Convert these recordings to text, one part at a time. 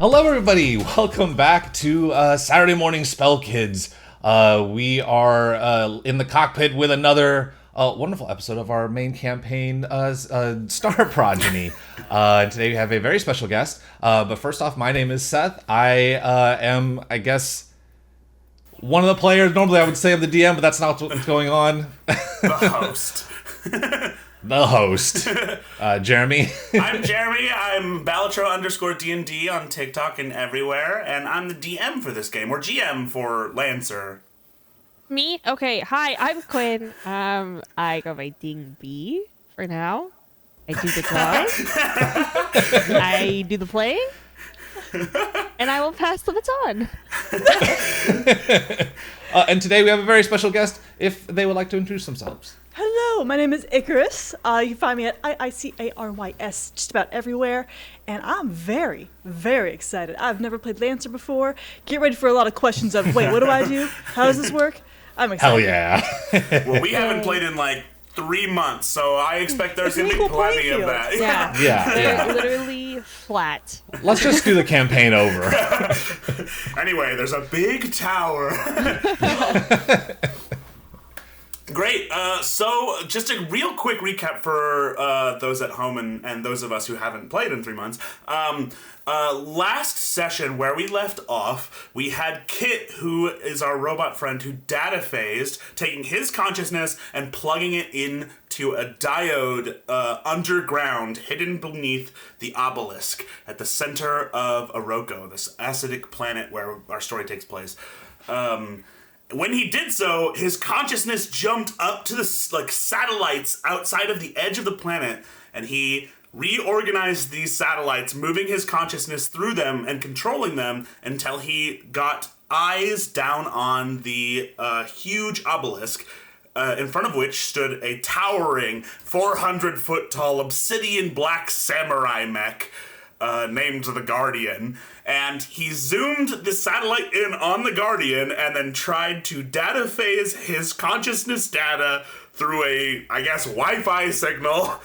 Hello, everybody. Welcome back to Saturday Morning Spell Kids. We are in the cockpit with another wonderful episode of our main campaign, Star Progeny. Today we have a very special guest. But first off, my name is Seth. I am, I guess, one of the players. Normally I would say I'm the DM, but that's not what's going on. The host. The host. Jeremy. I'm Jeremy. I'm Balatro_D&D on TikTok and everywhere, and I'm the DM for this game, or GM for Lancer. Me? Okay, hi, I'm Quinn. I go by Ding B for now. I do the drawing. I do the playing. And I will pass the baton. And today we have a very special guest, if they would like to introduce themselves. Hello, my name is Iicarys. You can find me at Iicarys just about everywhere, and I'm very, very excited. I've never played Lancer before. Get ready for a lot of questions of, wait, what do I do? How does this work? I'm excited. Hell yeah. Well, we haven't played in like 3 months, so I expect there's going to be plenty of that. Yeah. Yeah. Literally flat. Let's just do the campaign over. Anyway, there's a big tower. Great. So just a real quick recap for those at home and those of us who haven't played in 3 months. Last session, where we left off, we had Kit, who is our robot friend who data phased, taking his consciousness and plugging it into a diode underground, hidden beneath the obelisk at the center of Iroko, this acidic planet where our story takes place. When he did so, his consciousness jumped up to the satellites outside of the edge of the planet, and he reorganized these satellites, moving his consciousness through them and controlling them until he got eyes down on the huge obelisk, in front of which stood a towering 400-foot-tall obsidian black samurai mech named the Guardian. And he zoomed the satellite in on the Guardian and then tried to data phase his consciousness data through a, I guess, Wi-Fi signal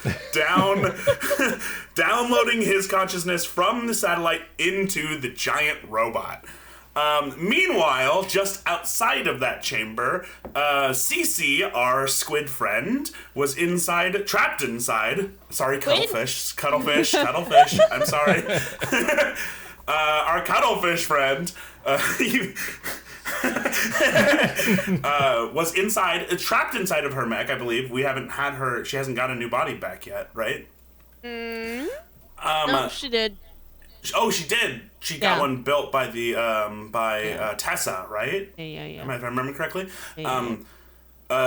downloading his consciousness from the satellite into the giant robot. Meanwhile, just outside of that chamber, Seasea, our squid friend, was trapped inside. Sorry, cuttlefish, I'm sorry. Our cuttlefish friend, was trapped inside of her mech, I believe. We haven't had her, she hasn't got a new body back yet, right? No, she did. Oh, she did. She got one built by the Tessa, right? Yeah. If I remember correctly. Yeah.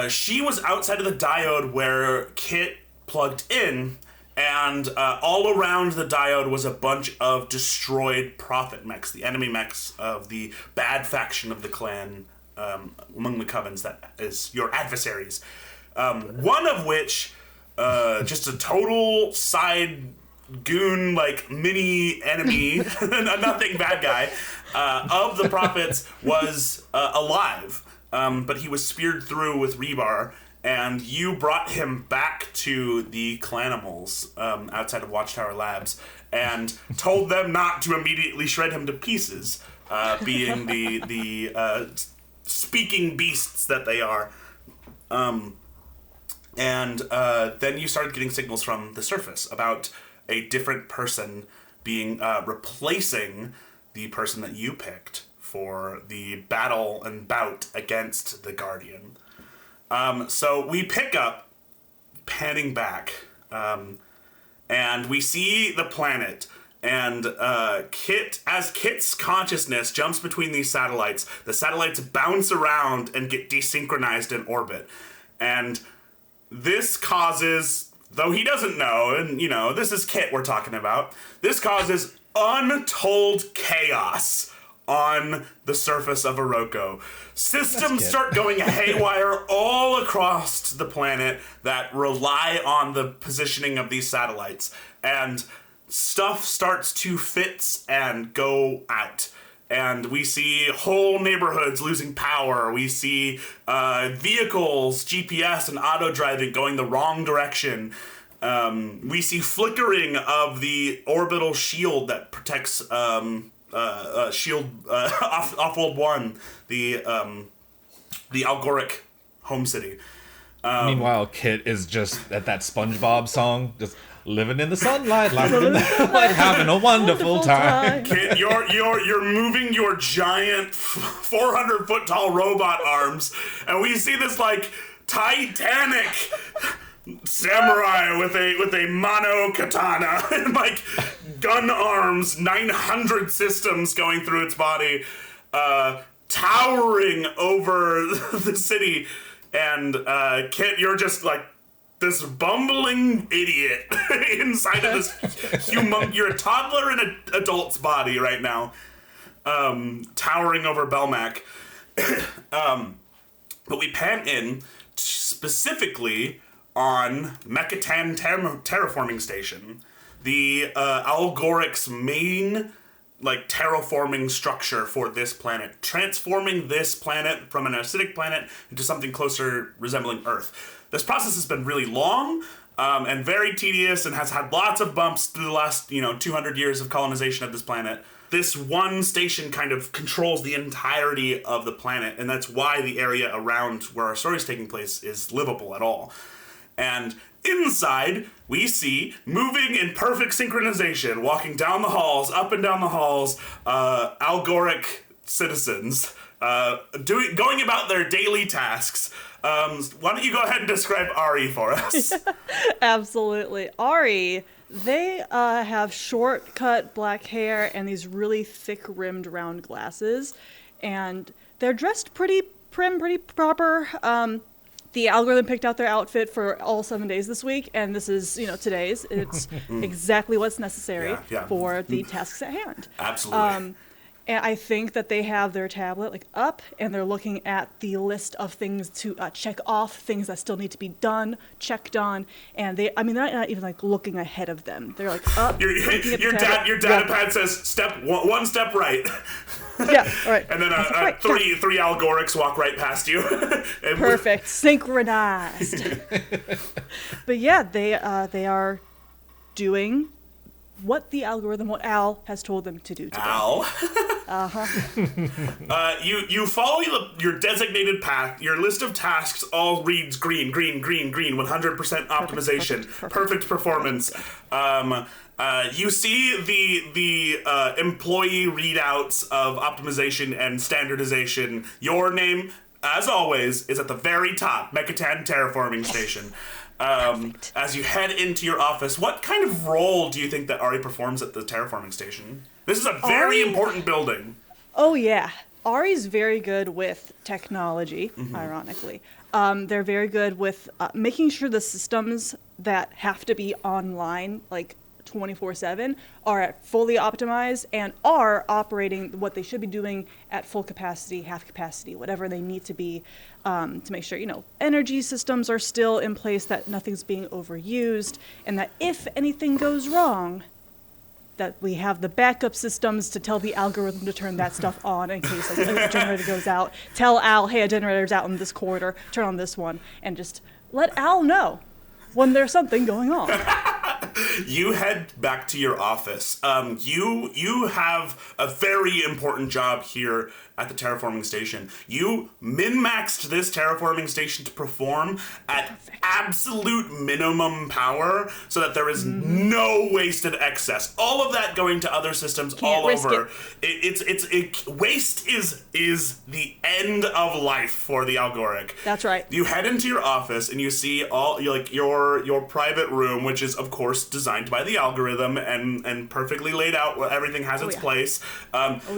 She was outside of the diode where Kit plugged in, and all around the diode was a bunch of destroyed prophet mechs, the enemy mechs of the bad faction of the clan among the covens that is your adversaries. One of which, just a total side goon, like mini enemy, nothing bad guy, of the prophets was alive, but he was speared through with rebar, and you brought him back to the Clanimals outside of Watchtower Labs and told them not to immediately shred him to pieces, being the speaking beasts that they are. And then you started getting signals from the surface about a different person being replacing the person that you picked for the battle and bout against the Guardian. So we pick up, panning back, and we see the planet, and Kit's consciousness jumps between these satellites, the satellites bounce around and get desynchronized in orbit. And this causes, though he doesn't know, and this is Kit we're talking about, this causes untold chaos on the surface of Iroko. Systems start going haywire all across the planet that rely on the positioning of these satellites. And stuff starts to fits and go out. And we see whole neighborhoods losing power. We see vehicles, GPS, and auto-driving going the wrong direction. We see flickering of the orbital shield that protects shield off World 1, the Algoric home city. Meanwhile, Kit is just at that SpongeBob song, just living in the sunlight, having a wonderful time. Kit, you're moving your giant 400-foot tall robot arms, and we see this like Titanic samurai with a mono katana and like gun arms, 900 systems going through its body, towering over the city. And Kit, you're just like this bumbling idiot inside of this you're a toddler in an adult's body right now, towering over Belmac. But we pan in specifically on Mechatan terraforming station, the Algoric's main terraforming structure for this planet, transforming this planet from an acidic planet into something closer resembling Earth. This process has been really long and very tedious and has had lots of bumps through the last 200 years of colonization of this planet. This one station kind of controls the entirety of the planet, and that's why the area around where our story is taking place is livable at all. And inside, we see, moving in perfect synchronization, walking down the halls, up and down the halls, Algoric citizens, going about their daily tasks. Why don't you go ahead and describe Ari for us? Absolutely. Ari, they have short-cut black hair and these really thick-rimmed round glasses, and they're dressed pretty prim, pretty proper. The algorithm picked out their outfit for all 7 days this week, and this is, today's. It's exactly what's necessary for the tasks at hand. Absolutely. And I think that they have their tablet up, and they're looking at the list of things to check off, things that still need to be done, checked on, and they're not even looking ahead of them. They're up. Your data pad says one step right. Yeah, all right. And then three Algorics walk right past you. Perfect, synchronized. But yeah, they are doing what the algorithm, what Al has told them to do today. Al? Uh-huh. You follow your designated path. Your list of tasks all reads green, 100% optimization, perfect performance. You see the employee readouts of optimization and standardization. Your name, as always, is at the very top, Mechatan Terraforming Station. As you head into your office, what kind of role do you think that Ari performs at the terraforming station? This is a very important building. Oh, yeah. Ari's very good with technology, ironically. They're very good with making sure the systems that have to be online, 24/7, are fully optimized and are operating what they should be doing at full capacity, half capacity, whatever they need to be, to make sure, energy systems are still in place, that nothing's being overused, and that if anything goes wrong, that we have the backup systems to tell the algorithm to turn that stuff on in case a generator goes out. Tell Al, hey, a generator's out in this corridor, turn on this one, and just let Al know when there's something going on. You head back to your office. You have a very important job here at the terraforming station. You min-maxed this terraforming station to perform at absolute minimum power so that there is no wasted excess. All of that going to other systems all over. Waste is the end of life for the Algoric. That's right. You head into your office and you see all your private room, which is of course designed by the algorithm and perfectly laid out where everything has its place.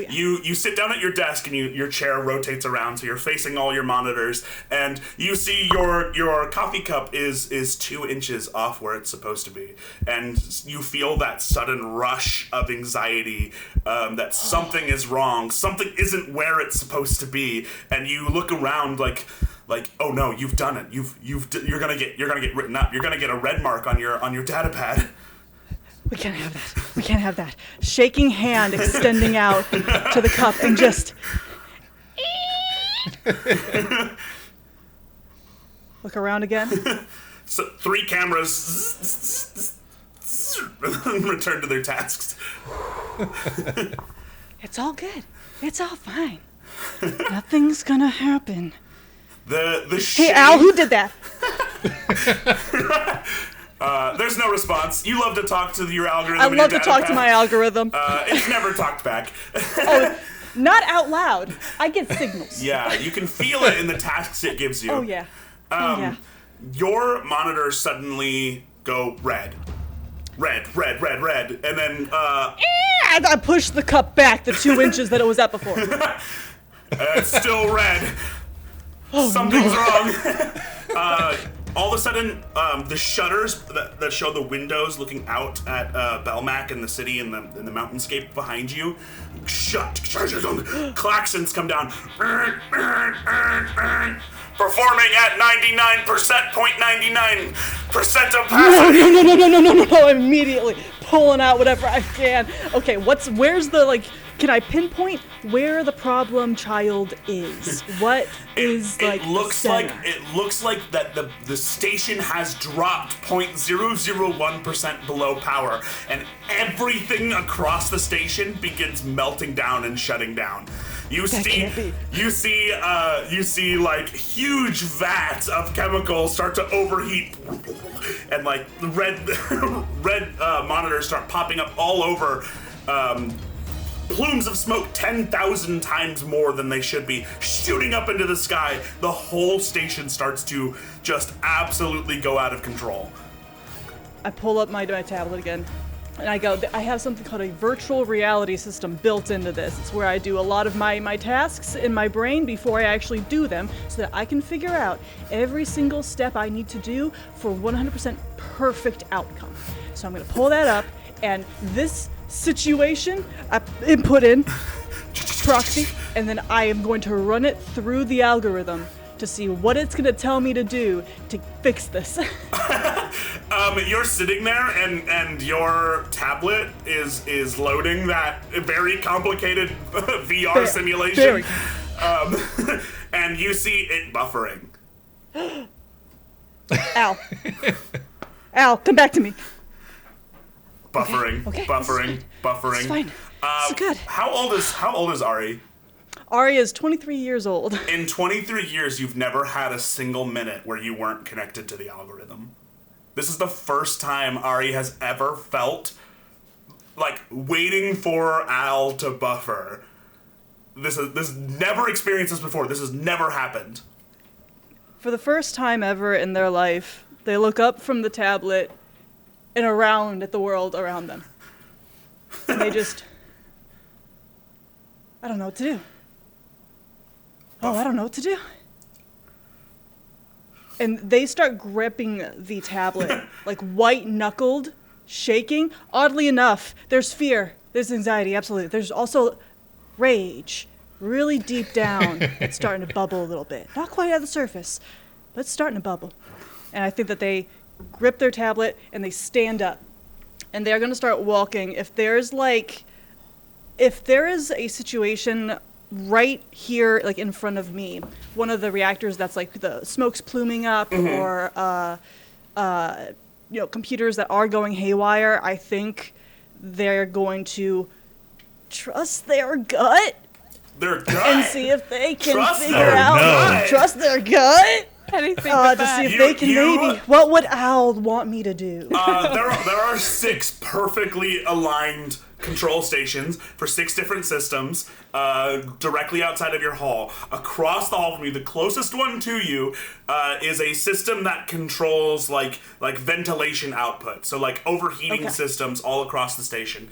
You sit down at your desk and your chair rotates around so you're facing all your monitors, and you see your coffee cup is 2 inches off where it's supposed to be, and you feel that sudden rush of anxiety that something is wrong, something isn't where it's supposed to be, and you look around like, oh no, you've done it. You're gonna get written up. You're gonna get a red mark on your data pad. We can't have that. We can't have that. Shaking hand extending out to the cup and just look around again. So 3 cameras return to their tasks. It's all good. It's all fine. Nothing's gonna happen. Hey, Al, who did that? There's no response. You love to talk to your algorithm. I love to talk to my algorithm. It's never talked back. Not out loud. I get signals. Yeah, you can feel it in the tasks it gives you. Oh, yeah. Your monitors suddenly go red. Red, and then I pushed the cup back the 2 inches that it was at before. it's still red. Something's wrong. All of a sudden, the shutters that show the windows looking out at Belmac and the city and the mountainscape behind you shut. Klaxons come down. Performing at 99.99% of passing. No, immediately pulling out whatever I can. Okay, where's the, can I pinpoint where the problem child is? What is it looks the like center? it looks like that the station has dropped 0.001% below power, and everything across the station begins melting down and shutting down. You see like huge vats of chemicals start to overheat, and like the red monitors start popping up all over. Plumes of smoke 10,000 times more than they should be, shooting up into the sky. The whole station starts to just absolutely go out of control. I pull up my tablet again, and I go, I have something called a virtual reality system built into this. It's where I do a lot of my tasks in my brain before I actually do them, so that I can figure out every single step I need to do for 100% perfect outcome. So I'm going to pull that up, and this situation, I input in proxy, and then I am going to run it through the algorithm to see what it's going to tell me to do to fix this. You're sitting there, and your tablet is loading that very complicated VR simulation. And you see it buffering. Al, come back to me. Buffering, okay. Buffering. It's fine. It's good. How old is Ari? Ari is 23 years old. In 23 years, you've never had a single minute where you weren't connected to the algorithm. This is the first time Ari has ever felt like waiting for Al to buffer. This never experienced this before. This has never happened. For the first time ever in their life, they look up from the tablet and around at the world around them. And they just, I don't know what to do. I don't know what to do. And they start gripping the tablet, like white-knuckled, shaking. Oddly enough, there's fear, there's anxiety, absolutely. There's also rage, really deep down. It's starting to bubble a little bit. Not quite at the surface, but it's starting to bubble. And I think that they grip their tablet and they stand up. And they're going to start walking. If there is a situation right here, like in front of me, one of the reactors that's like the smoke's pluming up, or computers that are going haywire, I think they're going to trust their gut. And see if they can trust their gut. Anything to see if they can maybe. What would Al want me to do? There are 6 perfectly aligned control stations for 6 different systems directly outside of your hall. Across the hall from you, the closest one to you is a system that controls like ventilation output. So like overheating systems all across the station.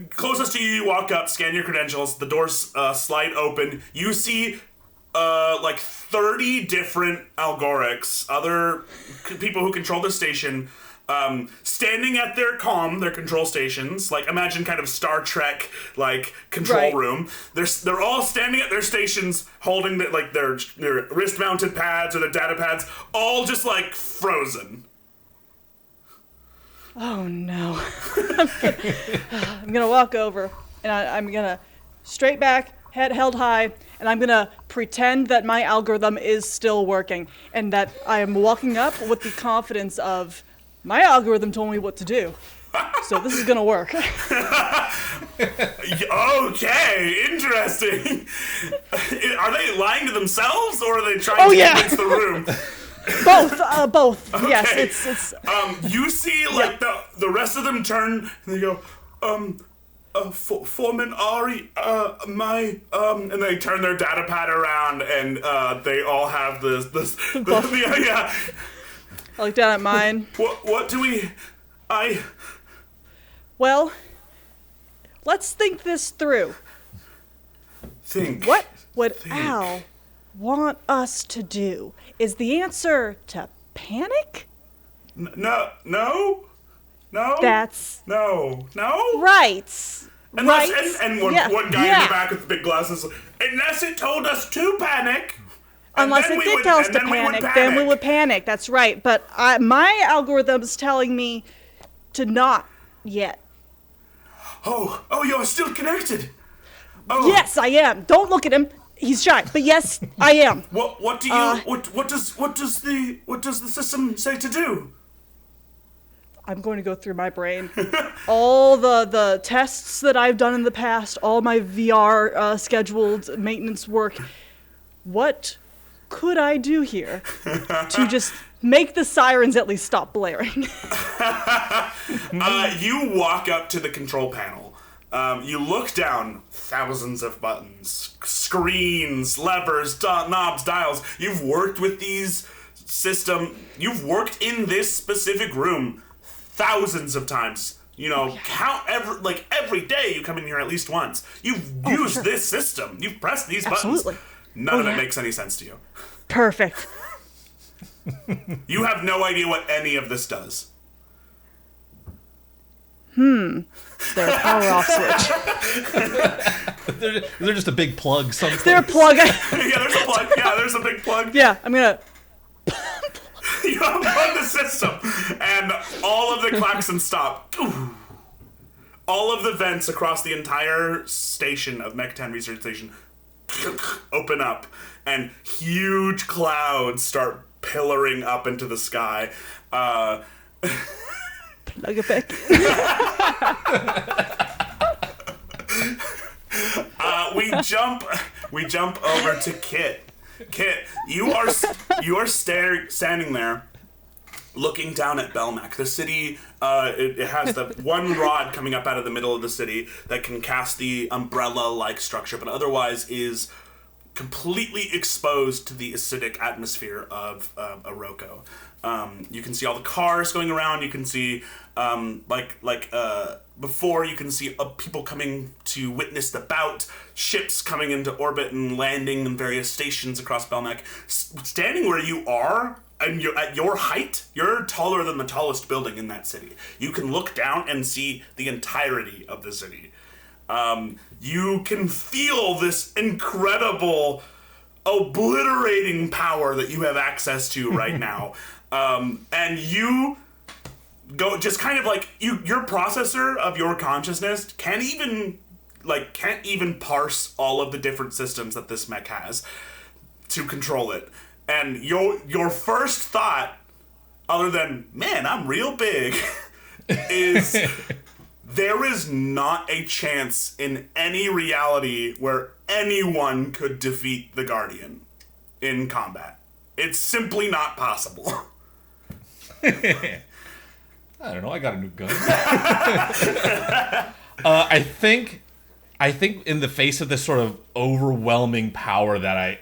Closest to you, you walk up, scan your credentials, the doors slide open. You see like 30 different Algorics, other people who control the station, standing at their control stations. Like imagine kind of Star Trek like control room. They're all standing at their stations, holding their wrist mounted pads or their data pads, all just like frozen. Oh no! I'm gonna walk over and I'm gonna straight back, head held high, and I'm gonna pretend that my algorithm is still working and that I am walking up with the confidence of my algorithm told me what to do. So this is gonna work. Okay, interesting. Are they lying to themselves, or are they trying to convince the room? Both. Okay. Yes, it's. You see, like the rest of them turn and they go, Foreman Ari, and they turn their data pad around, and they all have this. Yeah. I look down at mine. What do we? Well, let's think this through. What would Al want us to do? Is the answer to panic? No. That's no. right. Unless, and one guy in the back with the big glasses. Unless it told us to panic. Unless it did tell us to panic, then we would panic. That's right. But my algorithm's telling me to not yet. Oh, you're still connected. Oh. Yes, I am. Don't look at him. He's shy. But yes, I am. What do you? What does the system say to do? I'm going to go through my brain. All the tests that I've done in the past, all my VR scheduled maintenance work. What could I do here to just make the sirens at least stop blaring? You walk up to the control panel. You look down, thousands of buttons, screens, levers, knobs, dials. You've worked with these you've worked in this specific room thousands of times. Count every day you come in here at least once. You've used this system. You've pressed these buttons. None of it makes any sense to you. Perfect. You have no idea what any of this does. There's a power off switch. They're just a big plug someplace. They're a plug. Yeah, there's a plug. Yeah, there's a big plug. Yeah, I'm gonna... You unplug the system, and all of the klaxons stop. All of the vents across the entire station of Mech 10 Research Station open up, and huge clouds start pillaring up into the sky. Plug it back. We jump over to Kit. Kit, you are standing there, looking down at Belmac. The city, it has the one rod coming up out of the middle of the city that can cast the umbrella-like structure, but otherwise is completely exposed to the acidic atmosphere of Iroko. You can see all the cars going around. You can see, before, you can see people coming to witness the bout, ships coming into orbit and landing in various stations across Belmac. Standing where you are, and you're at your height, you're taller than the tallest building in that city. You can look down and see the entirety of the city. You can feel this incredible, obliterating power that you have access to right now. And you go just kind of like your processor of your consciousness can't even parse all of the different systems that this mech has to control it. And your first thought, other than, man, I'm real big, is there is not a chance in any reality where anyone could defeat the Guardian in combat. It's simply not possible. I don't know. I got a new gun. I think in the face of this sort of overwhelming power that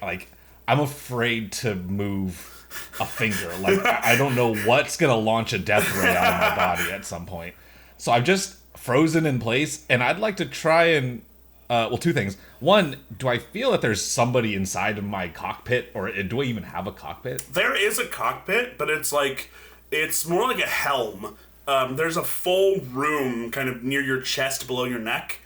I'm afraid to move a finger. Like, I don't know what's gonna launch a death ray out of my body at some point. So I'm just frozen in place, and I'd like to try and two things. One, do I feel that there's somebody inside of my cockpit, or do I even have a cockpit? There is a cockpit, but it's more like a helm. There's a full room kind of near your chest, below your neck.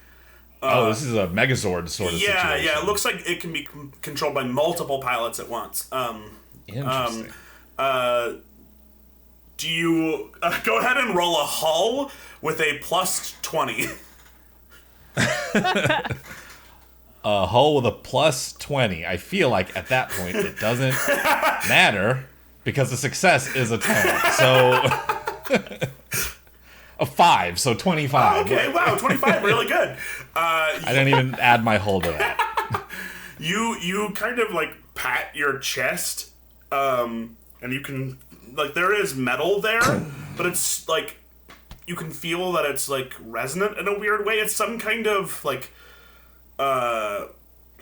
This is a Megazord sort of situation. Yeah, it looks like it can be controlled by multiple pilots at once. Interesting. Do you go ahead and roll a hull with a plus 20? A hull with a plus 20. I feel like at that point it doesn't matter because the success is a 10. So A 5, so 25. Okay, wow, 25, really good. I didn't even add my hull to that. You kind of like pat your chest, and you can like there is metal there, but it's like you can feel that it's like resonant in a weird way. It's some kind of like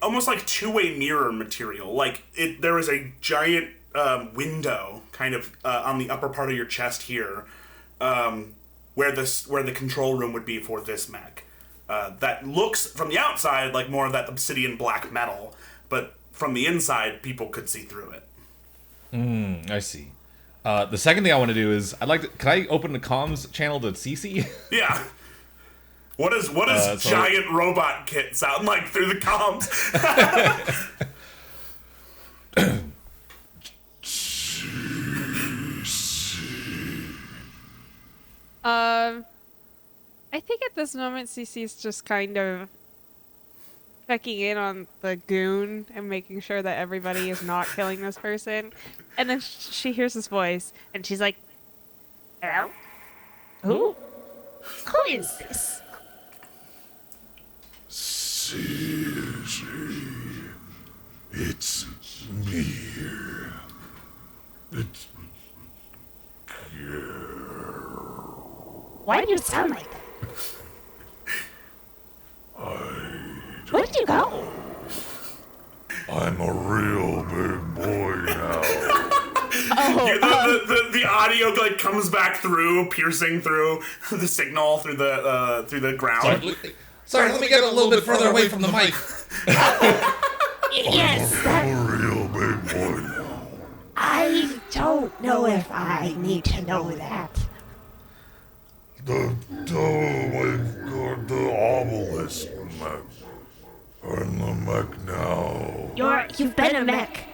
almost like two-way mirror material. Like there is a giant window kind of on the upper part of your chest here, where the control room would be for this mech. That looks from the outside like more of that obsidian black metal, but from the inside, people could see through it. I see. The second thing I want to do is can I open the comms channel to Seasea? Yeah. What does giant robot Kit sound like through the comms? I think at this moment CC's just kind of checking in on the goon and making sure that everybody is not killing this person. And then she hears his voice and she's like, "Hello? Who is this?" It's me. It's Why do you sound like that? Where did you go? I'm a real big boy now. The audio like comes back through, piercing through the signal through the ground. Sorry, let me get a little bit further away from the mic. Yes, I'm a real big boy now. I don't know if I need to know that. We've got the obelisk mech. I'm the mech now. You've been a mech.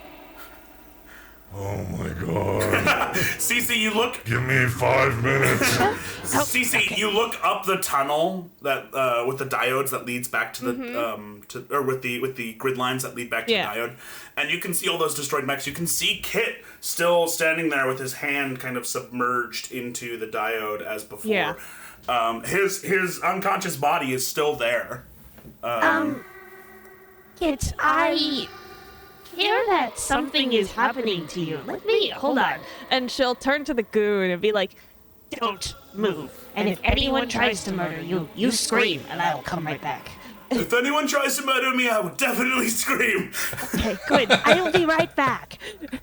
Oh my god. Cece, you look. Give me 5 minutes. Cece, you look up the tunnel that with the diodes that leads back to the with the grid lines that lead back to the diode, and you can see all those destroyed mechs. You can see Kit still standing there with his hand kind of submerged into the diode as before. Yeah. His unconscious body is still there. Kit, I hear that something is happening to you. Hold on. And she'll turn to the goon and be like, Don't move. And if anyone tries to murder you, you scream and I will come right back. If anyone tries to murder me, I would definitely scream. "Okay, good. I will be right back."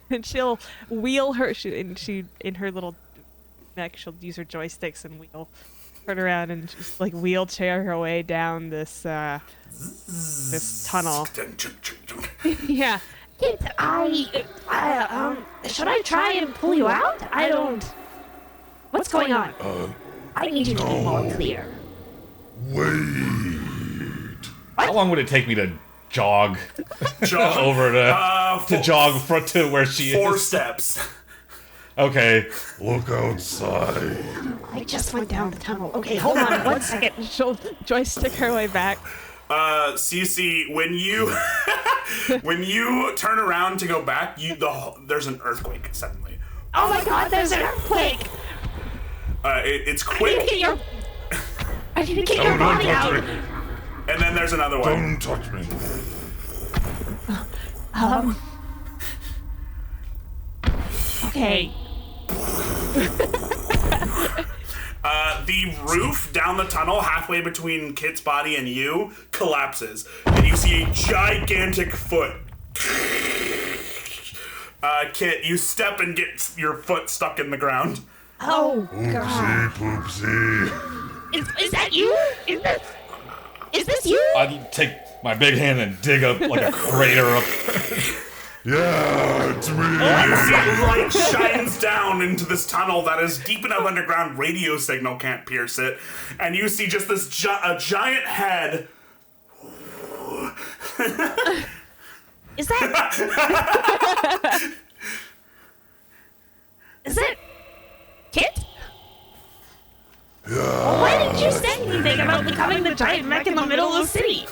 And she'll wheel her. In her little neck, she'll use her joysticks and turn around and just like wheelchair her way down this tunnel. Yeah. Kit, should I try and pull you out? What's going on? I need you to be more clear. Wait. How long would it take me to jog over to jog to where she is? 4 steps. Okay. Look outside. I just went down the tunnel. Okay, hold on 1 second. She'll joystick her way back. Cece, when you turn around to go back, there's an earthquake suddenly. Oh my god, there's an earthquake! It's quick. I need to get your body out. Me. And then there's another one. Don't touch me. Okay. The roof down the tunnel, halfway between Kit's body and you, collapses, and you see a gigantic foot. Kit, you step and get your foot stuck in the ground. Oh god. Poopsie. Is that you? Is this you? I'd take my big hand and dig up like a crater up. Yeah, it's me. You see light shines down into this tunnel that is deep enough underground radio signal can't pierce it, and you see just this giant head. Is that? Is it Kit? Yeah. Well, why didn't you say anything about becoming the giant mech in the middle of the city?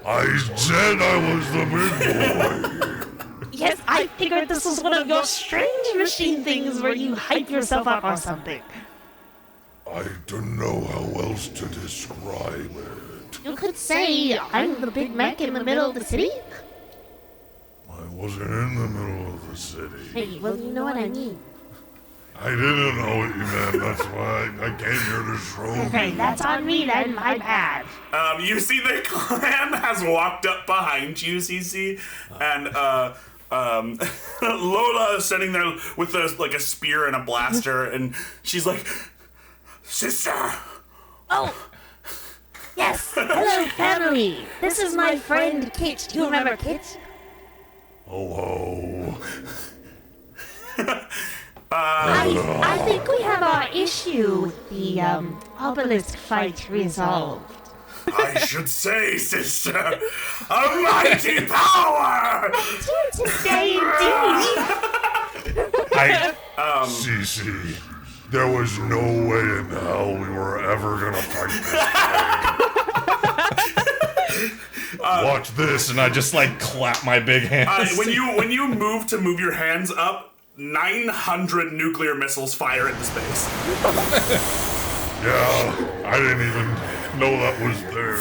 I said I was the big boy. Yes, I figured this was one of your strange machine things where you hype yourself up or something. I don't know how else to describe it. You could say I'm the big mech in the middle of the city. I wasn't in the middle of the city. Hey, well, you know what I mean. I didn't know what you meant. That's why I came here to show Okay, you. that's on me then. My bad. You see the clan has walked up behind you, Seasea, and Lola is sitting there with a spear and a blaster, and she's like, "Sister." Oh. Yes. Hello, family. This is my friend Kit. Do you remember Kit? Oh, I think we have our issue with the obelisk fight resolved. I should say, sister, a mighty power. To say indeed. Cece, there was no way in hell we were ever gonna fight this thing. Watch this, and I just like clap my big hands. When you move your hands up, 900 nuclear missiles fire into space. Yeah, I didn't even know that was there.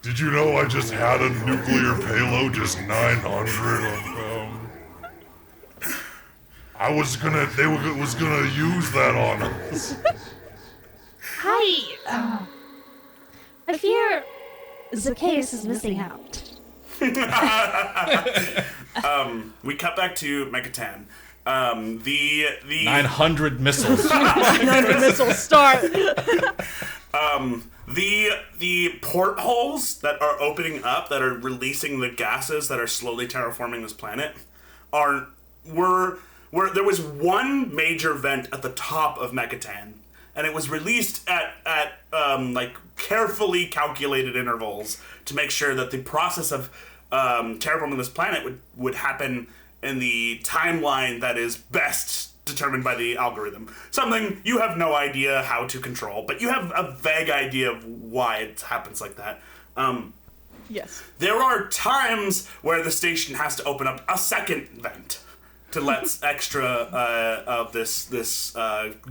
Did you know I just had a nuclear payload, just 900 of them? They was gonna use that on us. Hi. I fear Zacchaeus is missing out. We cut back to Mechatan. The 900 missiles. 900 missiles start. The portholes that are opening up, that are releasing the gases that are slowly terraforming this planet, were there was one major vent at the top of Mechatan, and it was released at carefully calculated intervals to make sure that the process of terraforming this planet would happen in the timeline that is best determined by the algorithm. Something you have no idea how to control, but you have a vague idea of why it happens like that. Yes. There are times where the station has to open up a second vent to let extra of this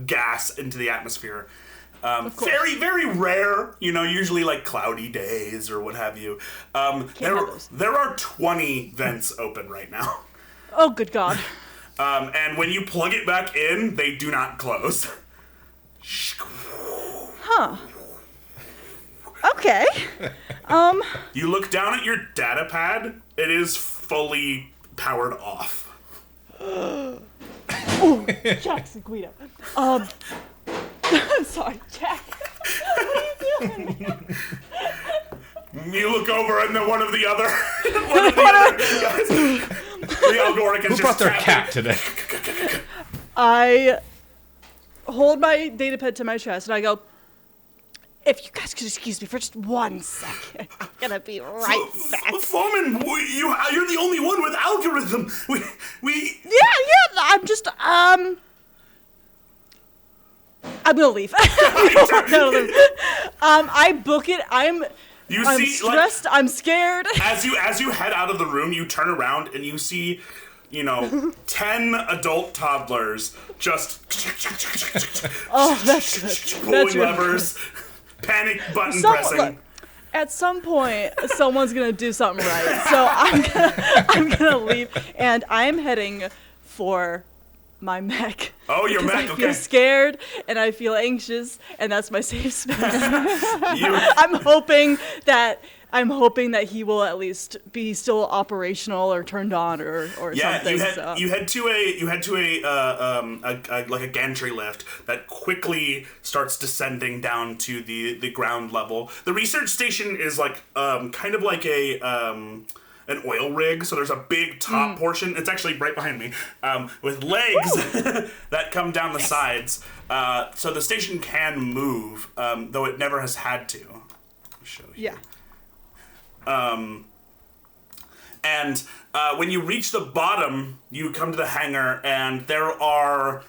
gas into the atmosphere. Very, very rare, usually like cloudy days or what have you. There are 20 vents open right now. Oh, good God. And when you plug it back in, they do not close. Huh. Okay. You look down at your data pad, it is fully powered off. Jackson Guido. I'm sorry, Jack. What are you doing? You look over and then one of the other guys, the Algoric is Who just brought their tapping. cat today? I hold my data pad to my chest and I go, if you guys could excuse me for just 1 second, I'm gonna be right back. Foreman, you're the only one with algorithm. We. Yeah, I'm just, I'm gonna leave. I book it. I'm stressed. I'm scared. As you head out of the room, you turn around and you see, 10 adult toddlers just Oh, that's good. pulling That's really levers, panic button pressing. Look, at some point, someone's gonna do something right. So I'm gonna leave, and I'm heading for my mech. Oh, your mech. I feel scared and I feel anxious, and that's my safe space. I'm hoping that he will at least be still operational or turned on or something. You head to a gantry lift that quickly starts descending down to the ground level. The research station is like kind of like an oil rig, so there's a big top portion. It's actually right behind me, with legs that come down the sides. So the station can move, though it never has had to. I'll show you. Yeah. And when you reach the bottom, you come to the hangar, and there are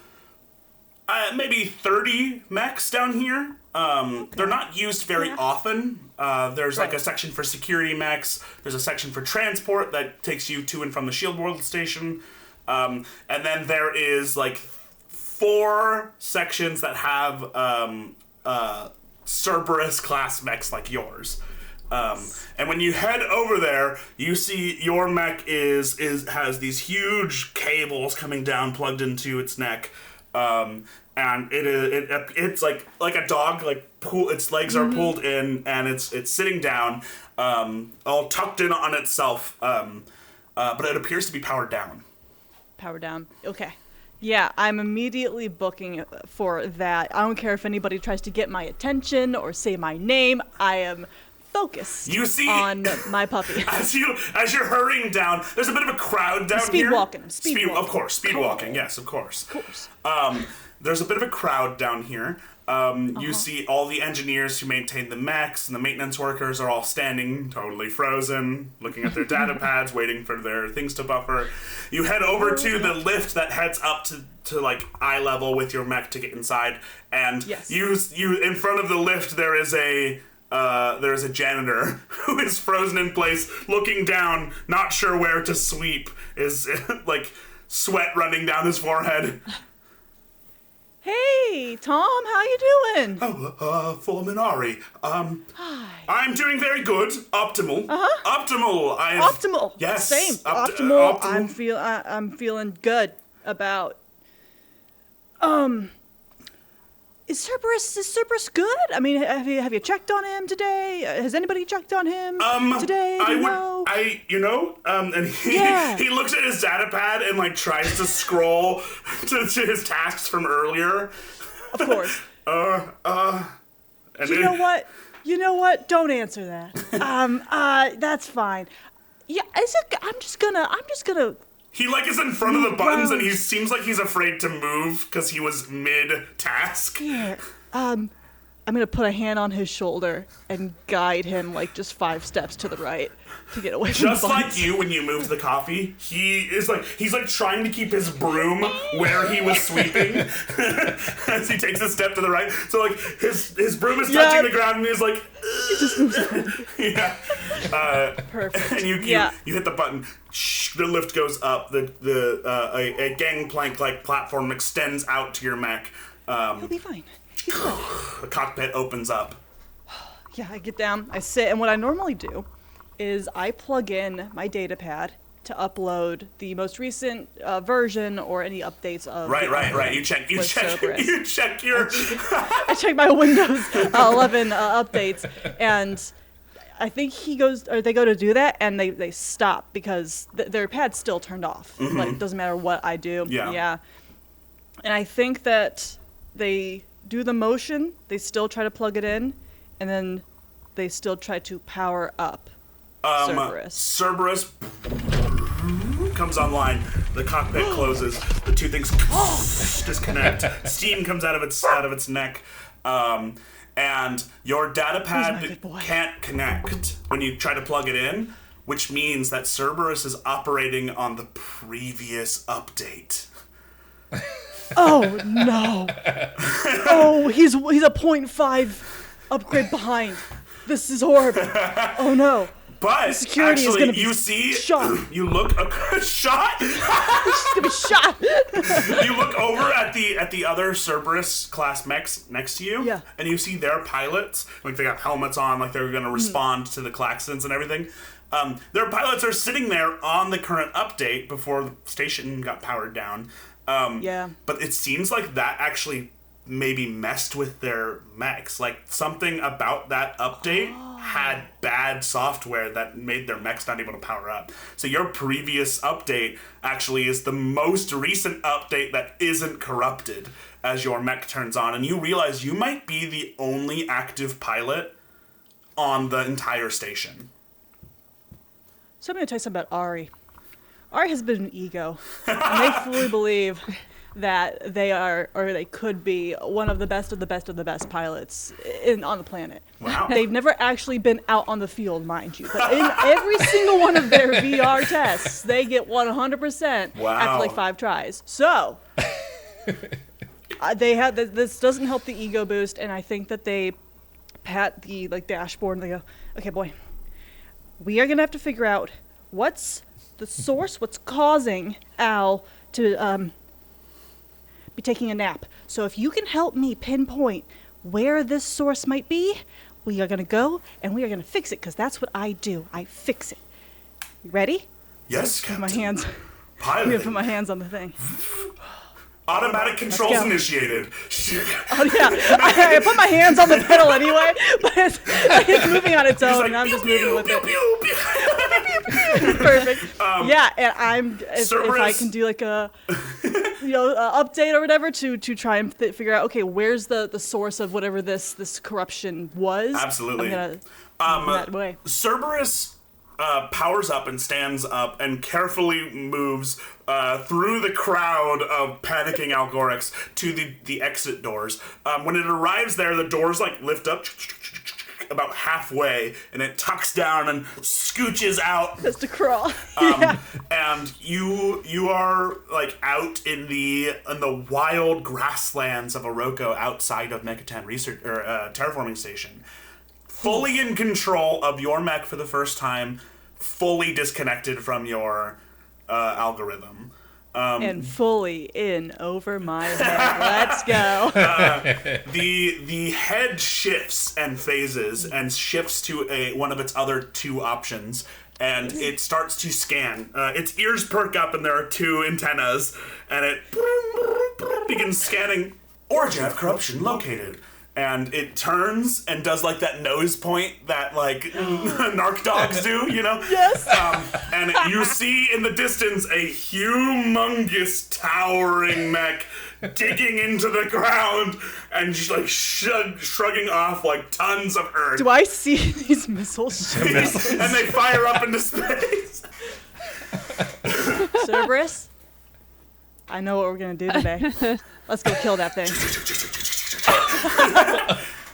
maybe 30 mechs down here. They're not used very often. There's like a section for security mechs. There's a section for transport that takes you to and from the Shield World Station. And then there is like 4 sections that have Cerberus class mechs like yours. And when you head over there, you see your mech has these huge cables coming down, plugged into its neck, and it's like a dog, its legs are pulled in, and it's sitting down, all tucked in on itself, but it appears to be powered down. Power down. Okay. Yeah, I'm immediately booking for that. I don't care if anybody tries to get my attention or say my name. I am focused on my puppy. As you're hurrying down, there's a bit of a crowd down speed here. Walking. Of course, speed walking. Yes, of course. Of course. There's a bit of a crowd down here. You see all the engineers who maintain the mechs and the maintenance workers are all standing totally frozen, looking at their data pads, waiting for their things to buffer. You head over to the lift that heads up to like eye level with your mech to get inside, and you in front of the lift there is a janitor who is frozen in place, looking down, not sure where to sweep, is like sweat running down his forehead. Hey, Tom, how you doing? Oh, Foreman Ari. Hi. I'm doing very good. Optimal. Optimal. Optimal. Yes. Same. Optimal. I'm feeling good about. Is Cerberus good? I mean, have you checked on him today? Has anybody checked on him today? And he looks at his data pad and like tries to scroll to his tasks from earlier. Of course. And You know what? Don't answer that. That's fine. Yeah, I'm just gonna. He is in front of the buttons and he seems like he's afraid to move because he was mid-task. Here, I'm gonna put a hand on his shoulder and guide him just 5 steps to the right to get away from the buttons. Just like you when you moved the coffee, he's trying to keep his broom where he was sweeping as he takes a step to the right. So his broom is touching the ground and he's like, he just moves around. Yeah. Perfect. And you hit the button. The lift goes up. A gangplank like platform extends out to your mech. He'll be fine. The cockpit opens up. Yeah, I get down, I sit, and what I normally do is I plug in my data pad to upload the most recent version or any updates of. Right. You check your. I check my Windows 11 updates, and I think they go to do that, and they stop because their pad's still turned off. Mm-hmm. It doesn't matter what I do. Yeah. And I think that they do the motion, they still try to plug it in, and then they still try to power up Cerberus. Comes online. The cockpit closes. The two things disconnect. Steam comes out of its neck, and your data pad can't connect when you try to plug it in, which means that Cerberus is operating on the previous update. Oh no! Oh, he's a 0.5 upgrade behind. This is horrible. Oh no! But security is gonna be shot. You look shot. He's gonna be shot. You look over at the other Cerberus class mechs next to you, and you see their pilots. They got helmets on, they're gonna respond to the klaxons and everything. Their pilots are sitting there on the current update before the station got powered down. But it seems like that actually maybe messed with their mechs. Something about that update had bad software that made their mechs not able to power up. So your previous update actually is the most recent update that isn't corrupted as your mech turns on. And you realize you might be the only active pilot on the entire station. So I'm going to tell you something about Ari. Ari has been an ego, and they fully believe that they are, or they could be, one of the best of the best of the best pilots on the planet. Wow. They've never actually been out on the field, mind you, but in every single one of their VR tests, they get 100% after 5 tries. So, this doesn't help the ego boost, and I think that they pat the dashboard and they go, okay, boy, we are going to have to figure out what's the source, what's causing Al to be taking a nap. So if you can help me pinpoint where this source might be, we are going to go and we are going to fix it, because that's what I do. I fix it. You ready? Yes, Put my Captain. hands. I'm Pilot. going to put my hands on the thing. Automatic controls go. initiated. Oh, yeah. I put my hands on the pedal anyway, but it's moving on its own, and I'm just moving with it. Perfect. Yeah, and if I Cerberus. can do like a update or whatever to try and figure out, okay, where's the source of whatever this corruption was. Absolutely. I'm gonna move that way. Cerberus powers up and stands up and carefully moves through the crowd of panicking Algorics to the exit doors. When it arrives there, the doors like lift up about halfway, and it tucks down and scooches out. Just to crawl. Yeah. And you are like out in the wild grasslands of Oroko outside of Mechatan Research or Terraforming Station. Fully in control of your mech for the first time, fully disconnected from your algorithm. And fully in over my head. Let's go. The head shifts and phases and shifts to one of its other two options, and it starts to scan. Its ears perk up and there are two antennas, and it begins scanning. Origin of corruption located. And it turns and does like that nose point that like narc dogs do, you know? Yes. And you see in the distance a humongous towering mech digging into the ground and just like shrugging off like tons of earth. Do I see these missiles? And they fire up into space. Cerberus, I know what we're gonna do today. Let's go kill that thing.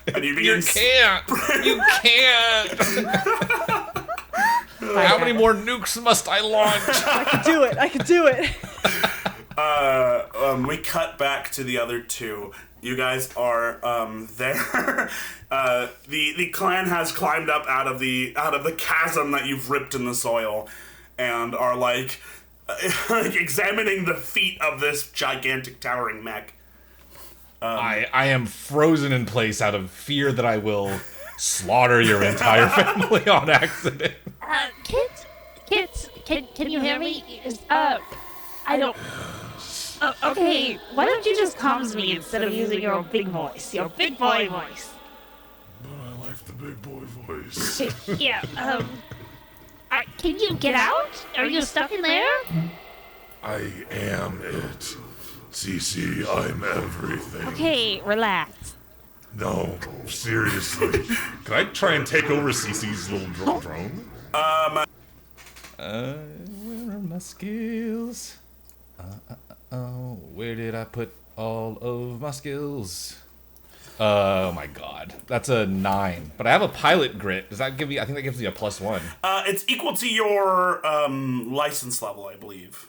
And you begin. You can't. How many more nukes must I launch? I could do it. We cut back to the other two. You guys are there. The clan has climbed up out of the chasm that you've ripped in the soil, and are like examining the feet of this gigantic towering mech. I am frozen in place out of fear that I will slaughter your entire family on accident. Kit, can you hear me? I don't. Okay, why don't you just comms me instead of using your big voice, your big boy voice? But I like the big boy voice. Yeah. Can you get out? Are you stuck in there? I am it. Cece, I'm everything. Okay, relax. No, seriously. Can I try and take over Cece's little drone? Where are my skills? Where did I put all of my skills? Oh my god. That's a 9. But I have a pilot grit. Does that give me, I think that gives me a +1. It's equal to your license level, I believe.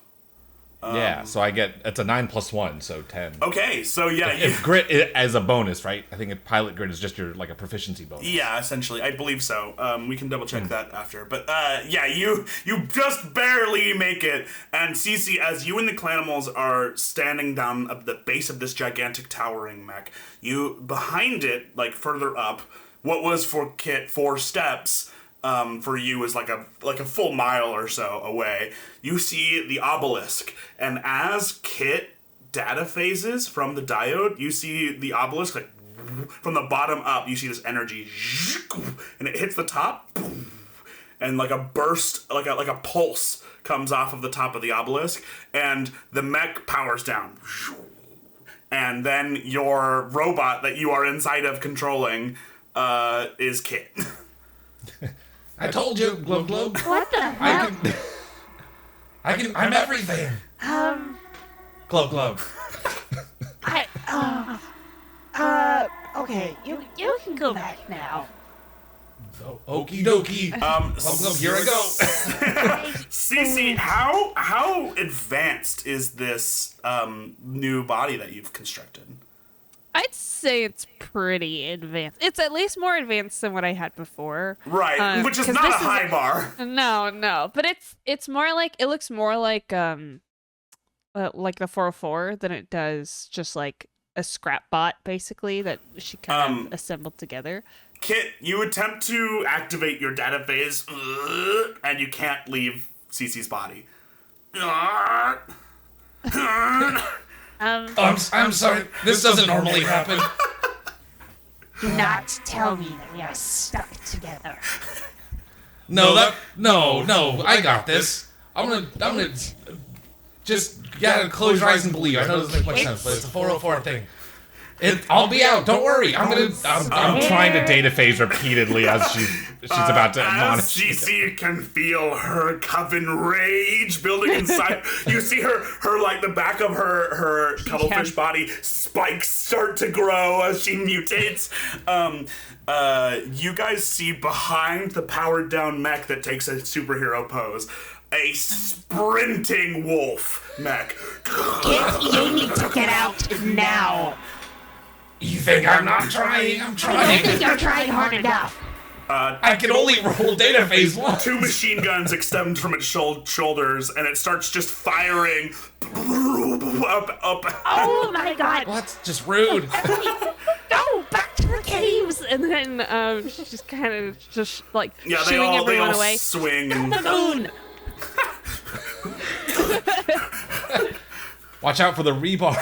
Yeah, so I get, it's a 9 + 1, so 10. Okay, so yeah, If grit as a bonus, right? I think a pilot grit is just your, like a proficiency bonus. yeah, essentially, I believe so. We can double check that after, but yeah, you just barely make it. And Cece, as you and the Clanimals are standing down at the base of this gigantic towering mech, you behind it, like further up, what was for Kit 4 steps. For you is like a full mile or so away. You see the obelisk, and as Kit data phases from the diode, you see the obelisk like from the bottom up. You see this energy, and it hits the top, and like a burst, like a pulse comes off of the top of the obelisk, and the mech powers down. And then your robot that you are inside of controlling is Kit. I told you, Glub Glub. What the hell? I'm everything. Glub Glub. Okay, you can go back now. Okie dokie. Glub Glub, here I go. Cece, how advanced is this new body that you've constructed? I'd say it's pretty advanced. It's at least more advanced than what I had before. Right, which is 'cause not a this high bar. No, but it's more like, it looks more like like the 404 than it does just like a scrap bot, basically, that she kind of assembled together. Kit, you attempt to activate your data phase, and you can't leave Cece's body. I'm sorry. This doesn't normally happen. Do not tell me that we are stuck together. No, I got this. I'm gonna just close your eyes and believe. I know it doesn't make much sense, but it's a 404 thing. I'll be out. Don't worry. I'm trying to data phase repeatedly as she's about to admonish. Cece can feel her coven rage building inside. You see her like the back of her cuttlefish body spikes start to grow as she mutates. You guys see behind the powered down mech that takes a superhero pose, a sprinting wolf mech. Kit, you need to get out now. You think I'm not trying? I'm I trying. don't think you're trying hard enough. I can only roll data phase once. 2 machine guns extend from its shoulders, and it starts just firing up. Oh my god. What? Just rude. Go back to the caves. And then she's just kind of just like Yeah, they shooing all everyone away. swing. The And, moon. Watch out for the rebar.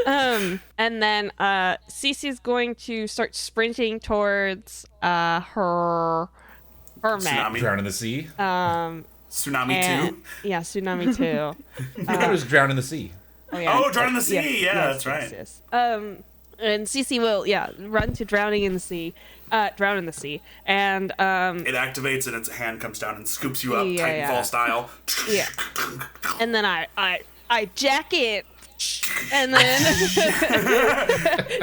And then Cece's going to start sprinting towards her mech. Tsunami. Drown in the sea. Tsunami 2. Yeah, Tsunami 2. I thought it was drown in the sea. Oh, Drown in the Sea. Yeah, that's right. Yes. And Cece will, run to Drown in the Sea, and It activates and its hand comes down and scoops you up, Titanfall style. yeah, and then I jack it, and then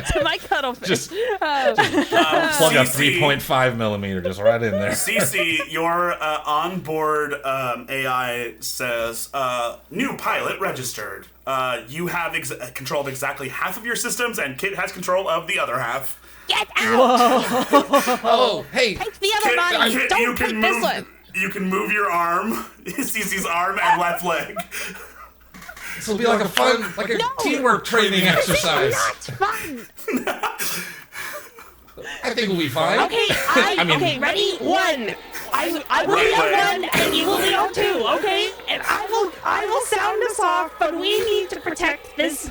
to my cuttlefish. Just plug a 3.5 millimeter just right in there. Cece, your onboard AI says, new pilot registered. You have control of exactly half of your systems, and Kit has control of the other half. Get out. Oh, hey. Take the other body. Kit, Don't take this one. You can move your arm, Cece's arm and left leg. This will be like a fun, teamwork training exercise. Not fun. I think we'll be fine. Okay, okay, ready? 1. I will be on 1, and you will be on 2. Okay, and I will sound us off, but we need to protect this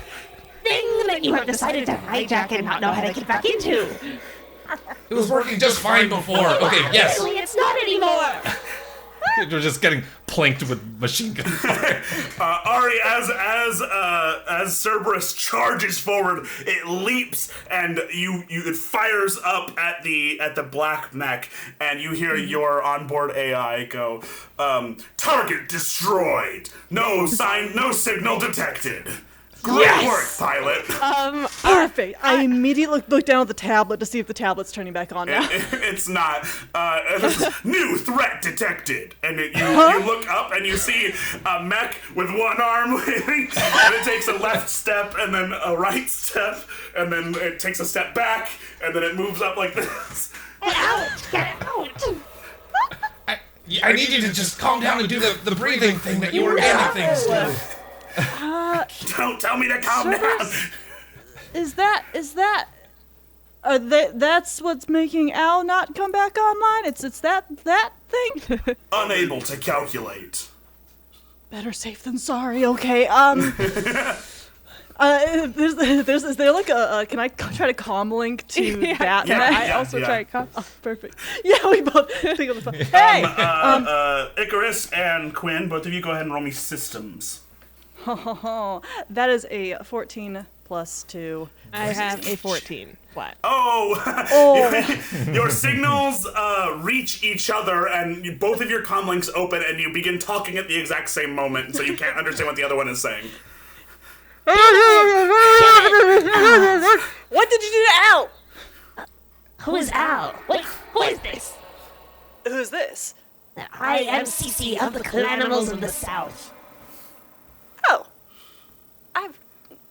thing that you have decided to hijack and not know how to get back into. It was working just fine before. Okay, yes. Actually, it's not anymore. We're just getting planked with machine gun fire. Ari, as Cerberus charges forward, it leaps and it fires up at the black mech, and you hear your onboard AI go, target destroyed. No signal detected. Great work, pilot. Perfect. I immediately look down at the tablet to see if the tablet's turning back on now. It's not. New threat detected. And you look up and you see a mech with one arm waving, and it takes a left step and then a right step, and then it takes a step back, and then it moves up like this. Get out! Get out! I need you to just calm down and do the breathing thing that you organic things do. Don't tell me to calm down. That's what's making Al not come back online? It's that thing? Unable to calculate. Better safe than sorry, okay. Is there like a can I try to comm link to that? I also try to Oh, perfect. Yeah, we both think on the phone. Hey! Iicarys and Quinn, both of you go ahead and roll me systems. That is a 14 plus 2. I have a 14 flat. Oh! Your signals reach each other, and both of your comm links open, and you begin talking at the exact same moment, so you can't understand what the other one is saying. What did you do to Al? Who is Al? Wait, who is this? Who's this? I am Cece of the Clanimals of the South. Oh.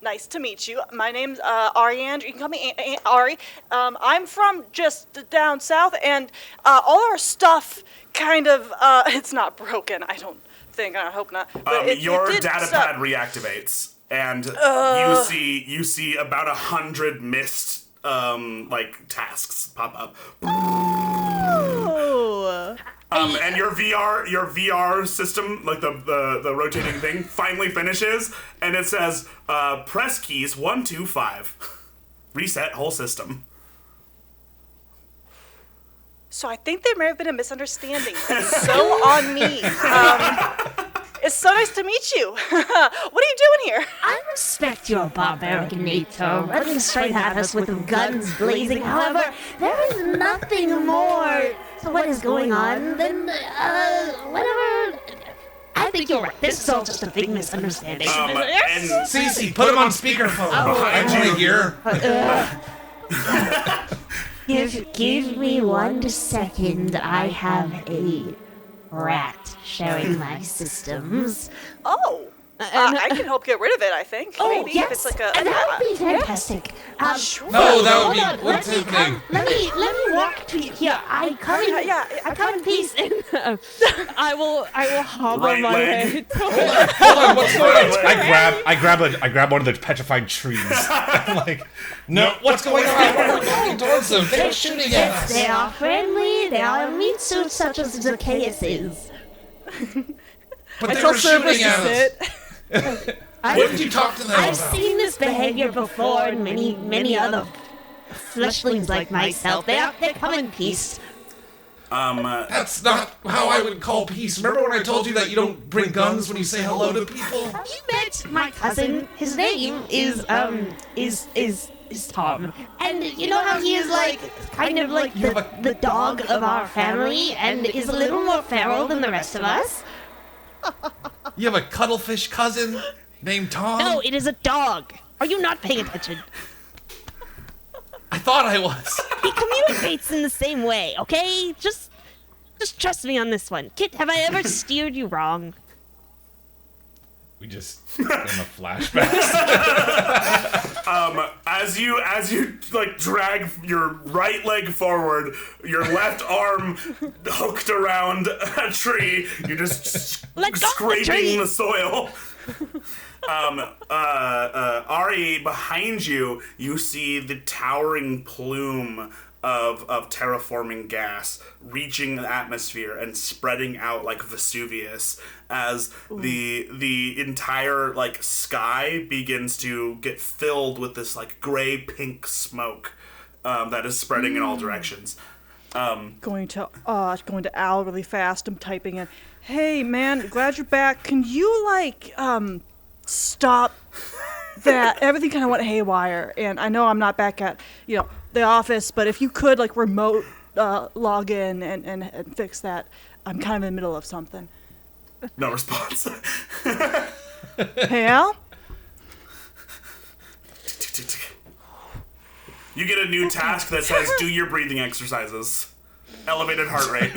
Nice to meet you. My name's Ariane. You can call me Ari. I'm from just down south, and all our stuff kind of, it's not broken, I don't think. I hope not. But Your it did data stop. pad reactivates, and you see about 100 missed tasks pop up. Oh. And your VR system, like the rotating thing, finally finishes, and it says, press keys 1, 2, 5. Reset whole system. So I think there may have been a misunderstanding. It's so on me. It's so nice to meet you. What are you doing here? I respect your barbaric nature, running straight at us with guns blazing. However, there is nothing more to what is going on than, whatever. I think you're right. This is all just a big misunderstanding. And Cece, put him on speakerphone. Behind you here. Give me 1 second. I have a rat sharing my systems. Oh. I can help get rid of it, I think. Oh, Maybe yes, if it's like a. and that would be fantastic. Sure. No, that would Hold be. on, What's happening? let me walk to you. Here, I come in. I come in peace. I will hobble Right my leg. way. Hold on, what's going on? I grab one of the petrified trees. I'm like, no, what's going on? We're walking towards them. They're shooting at us. They are friendly. They are meat suits such as Zacchaeus is. But I they tell were Cerberus shooting to at us. sit. What did you talk to them I've about? seen this behavior before in many other fleshlings like myself. They come in peace. That's not how I would call peace. Remember when I told you that you don't bring guns when you say hello to people? Have you met my cousin? His name is Tom. And you know how he is like kind of like the dog of our family and is a little more feral than the rest of us? You have a cuttlefish cousin named Tom? No, it is a dog. Are you not paying attention? I thought I was. He communicates in the same way, okay? Just trust me on this one. Kit, have I ever steered you wrong? We just in the flashbacks. As you like drag your right leg forward, your left arm hooked around a tree, you're just Let go of the scraping tree. the soil. Ari, behind you, you see the towering plume of terraforming gas reaching the atmosphere and spreading out like Vesuvius as the entire like sky begins to get filled with this like gray pink smoke that is spreading in all directions. Going to Al really fast. I'm typing in. Hey man, glad you're back. Can you stop that? Everything kind of went haywire, and I know I'm not back at the office, but if you could remote log in and fix that. I'm kind of in the middle of something. No response. Hey Al. You get a new task that says do your breathing exercises. Elevated heart rate.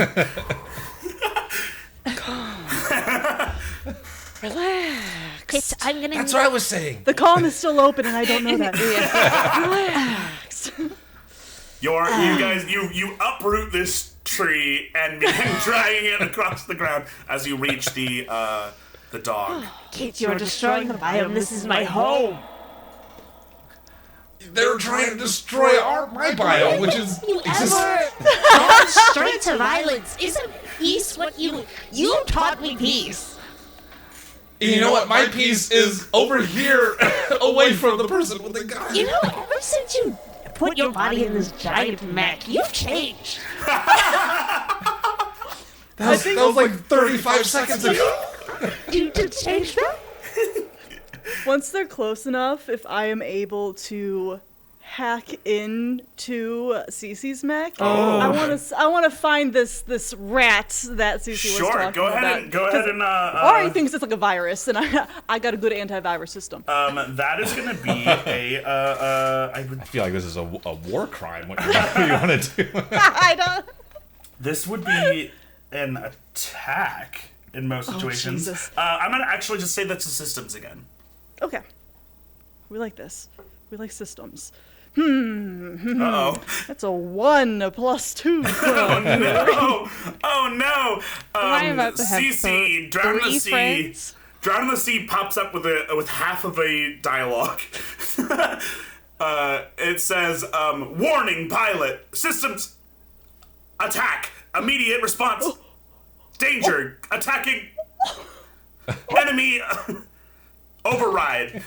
Relax. I'm gonna. That's what I was saying. The column is still open, and I don't know that. Relax. You uproot this tree and begin dragging it across the ground as you reach the dog. Kit, you're destroying the biome. This is my home. They're trying to destroy my biome, which is You exists. ever gone straight to violence? Isn't peace what you taught me peace? You know what? My piece is over here, away from the person with the gun. You know, ever since you put your body in this giant mech, you've changed. That was like 35 seconds ago. You did change that? Once they're close enough, if I am able to hack into Cece's mech, I want to find this rat that Cece was talking about. Go ahead and Ari thinks it's like a virus, and I got a good antivirus system. that is gonna be a I feel like this is a war crime. What you want to do? I don't. this would be an attack in most situations. Jesus. I'm gonna actually just say that's the systems again. Okay. We like this. We like systems. Uh-oh. That's a 1 plus 2. No! Oh no! I about to have CC, Drown in the three Sea. friends? Drown in the Sea pops up with half of a dialogue. It says, warning, pilot, systems, attack, immediate response, danger, attacking, enemy, override.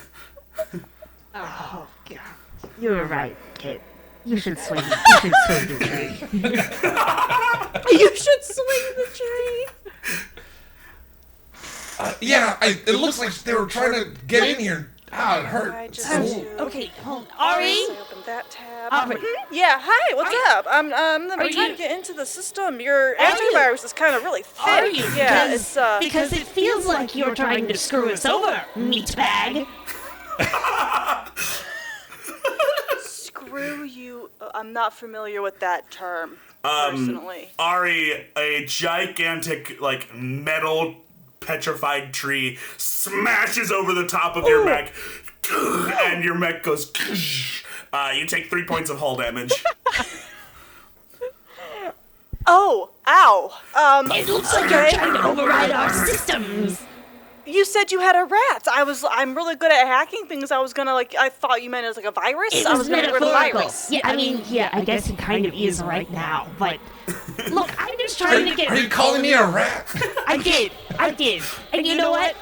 Oh, God. You were right, kid. You should swing. You should swing the tree. You should swing the tree. Yeah, it looks like they were trying to get in here. Ah, it hurt. I just Okay, hold on. Ari? open that tab. Ari. Yeah, hi, what's up? I'm trying you- to get into the system. Your Are you- antivirus is kind of really thick. Are you? Yeah, Because- it's Because it feels like you're trying to screw us over, meatbag. screw you. I'm not familiar with that term personally. Ari, a gigantic, like, metal petrified tree smashes over the top of your mech, and your mech goes. You take 3 points of hull damage. Oh, ow. It looks like you're trying to override our systems. You said you had a rat. I'm really good at hacking things. I thought you meant it was like a virus. It I was was gonna get rid of the metaphorical. virus. Yeah, I mean, yeah, I guess it kind of is right now, but look, I'm just trying to get. Are you calling me a rat? I did. And you know what?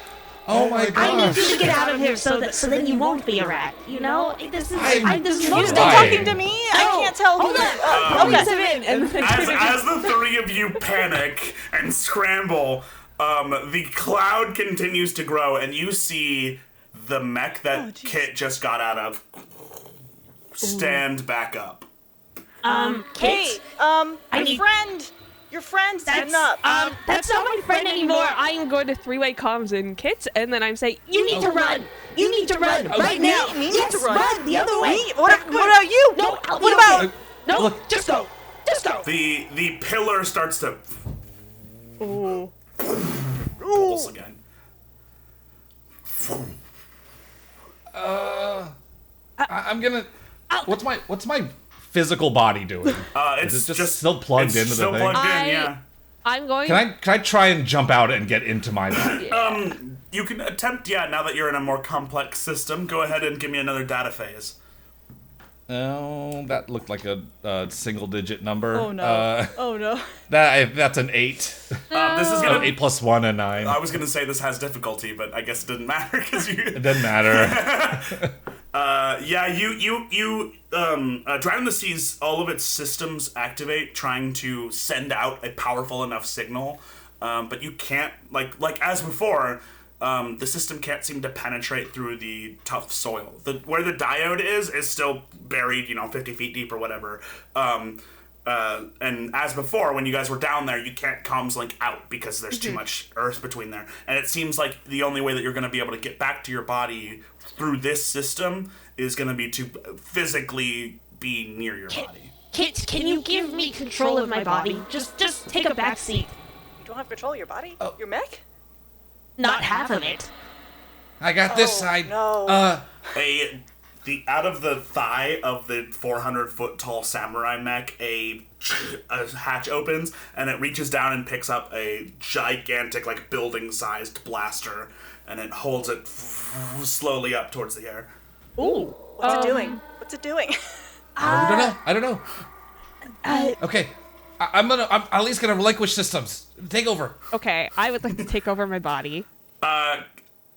Oh my I need gosh. you to get out of here so then you won't be a rat. You know, this is this is Are you still Why? talking to me? I can't tell who. Hold on. Okay. Him in, and then As the three of you panic and scramble, the cloud continues to grow, and you see the mech that Kit just got out of stand back up. Hey, Kit, your friend. Your friend's standing up. that's not my friend anymore. I am going to three-way comms in Kits, and then I'm saying, You need to run. You need to run right now. me need Yes, to run? the other way. What about you? No, I'll be What about? okay. No, just go. Just go. The pillar starts to Ooh. pulse again. I'm gonna. What's my physical body doing? It's Is it just still plugged it's into the still thing? plugged I- in, yeah. I'm going. Can I try and jump out and get into my body? You can attempt, now that you're in a more complex system, go ahead and give me another data phase. Oh, that looked like a single-digit number. Oh no. Oh no. That's an 8. This is So gonna 8 plus 1, a 9. I was gonna say this has difficulty, but I guess it didn't matter because you. It doesn't matter. Drown in the Seas, all of its systems activate, trying to send out a powerful enough signal, but you can't, like as before, the system can't seem to penetrate through the tough soil. Where the diode is still buried, 50 feet deep or whatever. And as before, when you guys were down there, you can't comms link out because there's too much earth between there. And it seems like the only way that you're going to be able to get back to your body through this system is going to be to physically be near your body. Kit, can you give me control of my body? Just take a back seat. You don't have control of your body? Oh. Your mech? Not half of it. I got this Oh, side. no. Out of the thigh of the 400-foot tall samurai mech, a hatch opens, and it reaches down and picks up a gigantic, building-sized blaster, and it holds it slowly up towards the air. Ooh. What's it doing? What's it doing? I don't know. Okay. I'm at least gonna relinquish systems. Take over. Okay, I would like to take over my body.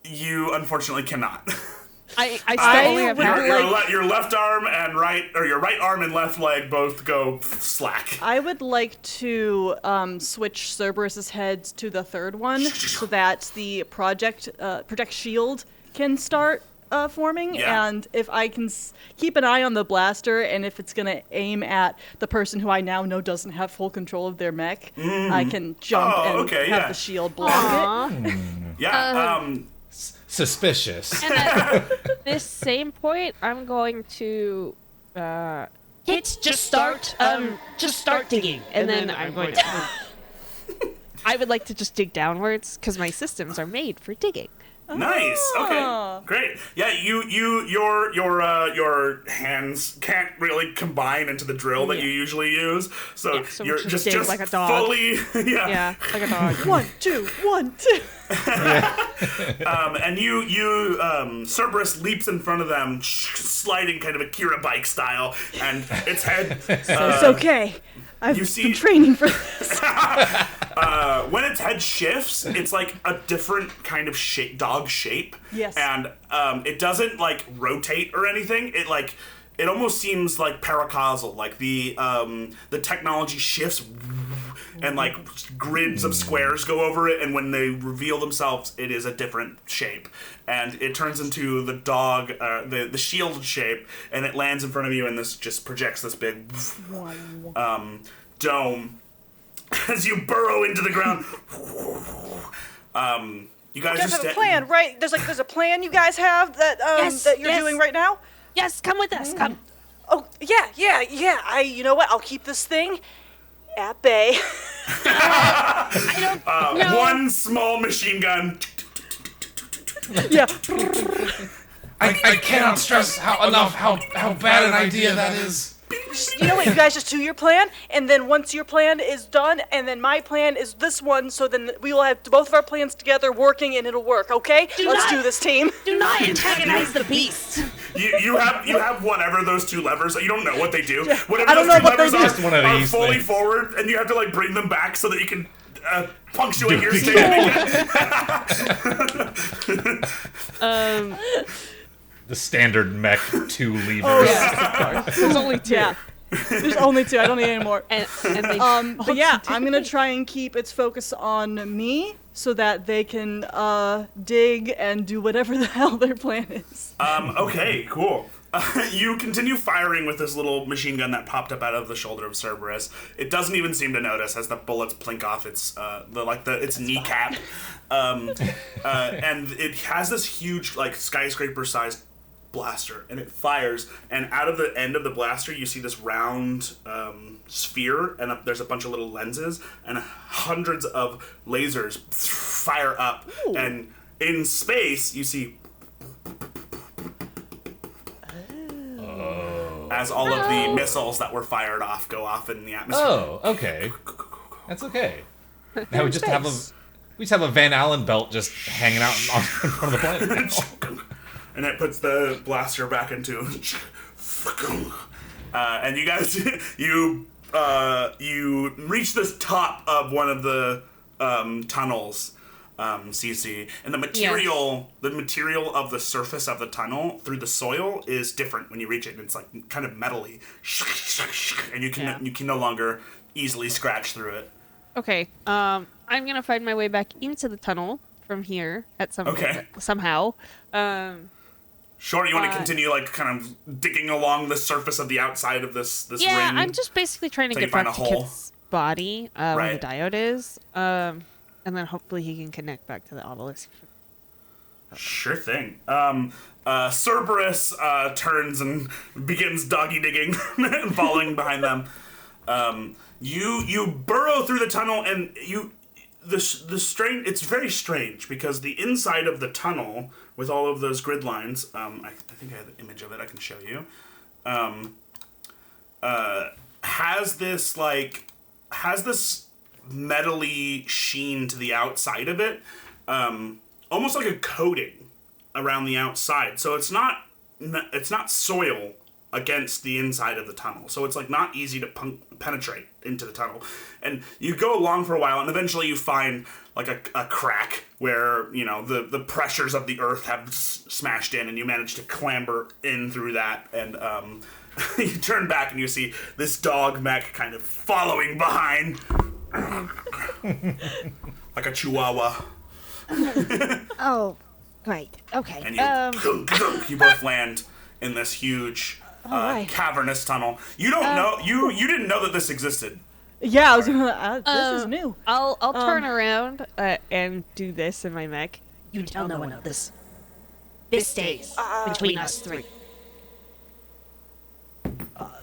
You unfortunately cannot. I still only have would half. Your left arm and your right arm and left leg both go slack. I would like to switch Cerberus's heads to the third one so that the project shield can start forming. Yeah. And if I can keep an eye on the blaster, and if it's gonna aim at the person who I now know doesn't have full control of their mech, I can jump and have the shield block it. Yeah. Suspicious. And at this same point, I'm going to. Kit, just start digging. And then I'm going to. I would like to just dig downwards because my systems are made for digging. Nice. Okay. Great. Yeah. Your hands can't really combine into the drill that you usually use, so so you're just just dig like a dog. fully Yeah, like a dog. 1, 2, 1, 2. And Cerberus leaps in front of them, sliding kind of Akira bike style, and its head. It's okay. I've been training for this. When its head shifts, it's like a different kind of dog shape. Yes. And it doesn't like rotate or anything. It almost seems like paracausal, like the technology shifts and like grids of squares go over it, and when they reveal themselves, it is a different shape, and it turns into the dog, the shield shape, and it lands in front of you, and this just projects this big dome as you burrow into the ground. You guys have a plan, right? There's a plan you guys have that that you're doing right now. Yes, come with us. Come. Oh yeah. You know what? I'll keep this thing at bay. I don't know. One small machine gun. Yeah. I cannot stress enough how bad an idea that is. You know what? You guys just do your plan, and then once your plan is done, and then my plan is this one, so then we will have both of our plans together working, and it'll work. Okay? Let's do this, team. Do not antagonize the beast. You have whatever those two levers. You don't know what they do. Yeah, Whatever I don't those know two what they levers do. are fully forward, and you have to like bring them back so that you can punctuate your statement. The standard mech 2 levers. Oh, yeah. There's only 2. Yeah. There's only 2. I don't need any more. And they But yeah, I'm gonna try and keep its focus on me so that they can dig and do whatever the hell their plan is. Okay, cool. You continue firing with this little machine gun that popped up out of the shoulder of Cerberus. It doesn't even seem to notice as the bullets plink off its kneecap, and it has this huge like skyscraper-sized blaster, and it fires, and out of the end of the blaster you see this round sphere, and there's a bunch of little lenses, and hundreds of lasers fire up. Ooh. And in space you see as all of the missiles that were fired off go off in the atmosphere. Oh, okay. That's okay. Now we just have a Van Allen belt just hanging out in front of the plane. And it puts the blaster back into. And you guys, you reach the top of one of the tunnels, CC, and the material of the surface of the tunnel through the soil is different when you reach it. And it's like kind of metally, and you can no longer easily scratch through it. Okay. I'm gonna find my way back into the tunnel from here at somehow. Sure, you want to continue, like, kind of digging along the surface of the outside of this ring? Yeah, I'm just basically trying to get back to Kit's body, where the diode is, and then hopefully he can connect back to the obelisk. Sure thing. Cerberus turns and begins doggy digging and following behind them. You burrow through the tunnel, and it's very strange because the inside of the tunnel with all of those grid lines, I think I have an image of it I can show you, has this metally sheen to the outside of it, almost like a coating around the outside. So it's not soil against the inside of the tunnel. So it's like not easy to penetrate into the tunnel. And you go along for a while, and eventually you find like a crack where, you know, the pressures of the earth have smashed in, and you manage to clamber in through that. And you turn back and you see this dog mech kind of following behind like a chihuahua. Oh, great. Okay. And you both land in this huge cavernous tunnel. You don't know. You didn't know that this existed. Yeah, I was gonna. This is new. I'll turn around and do this in my mech. You tell no one of this. This stays between us three.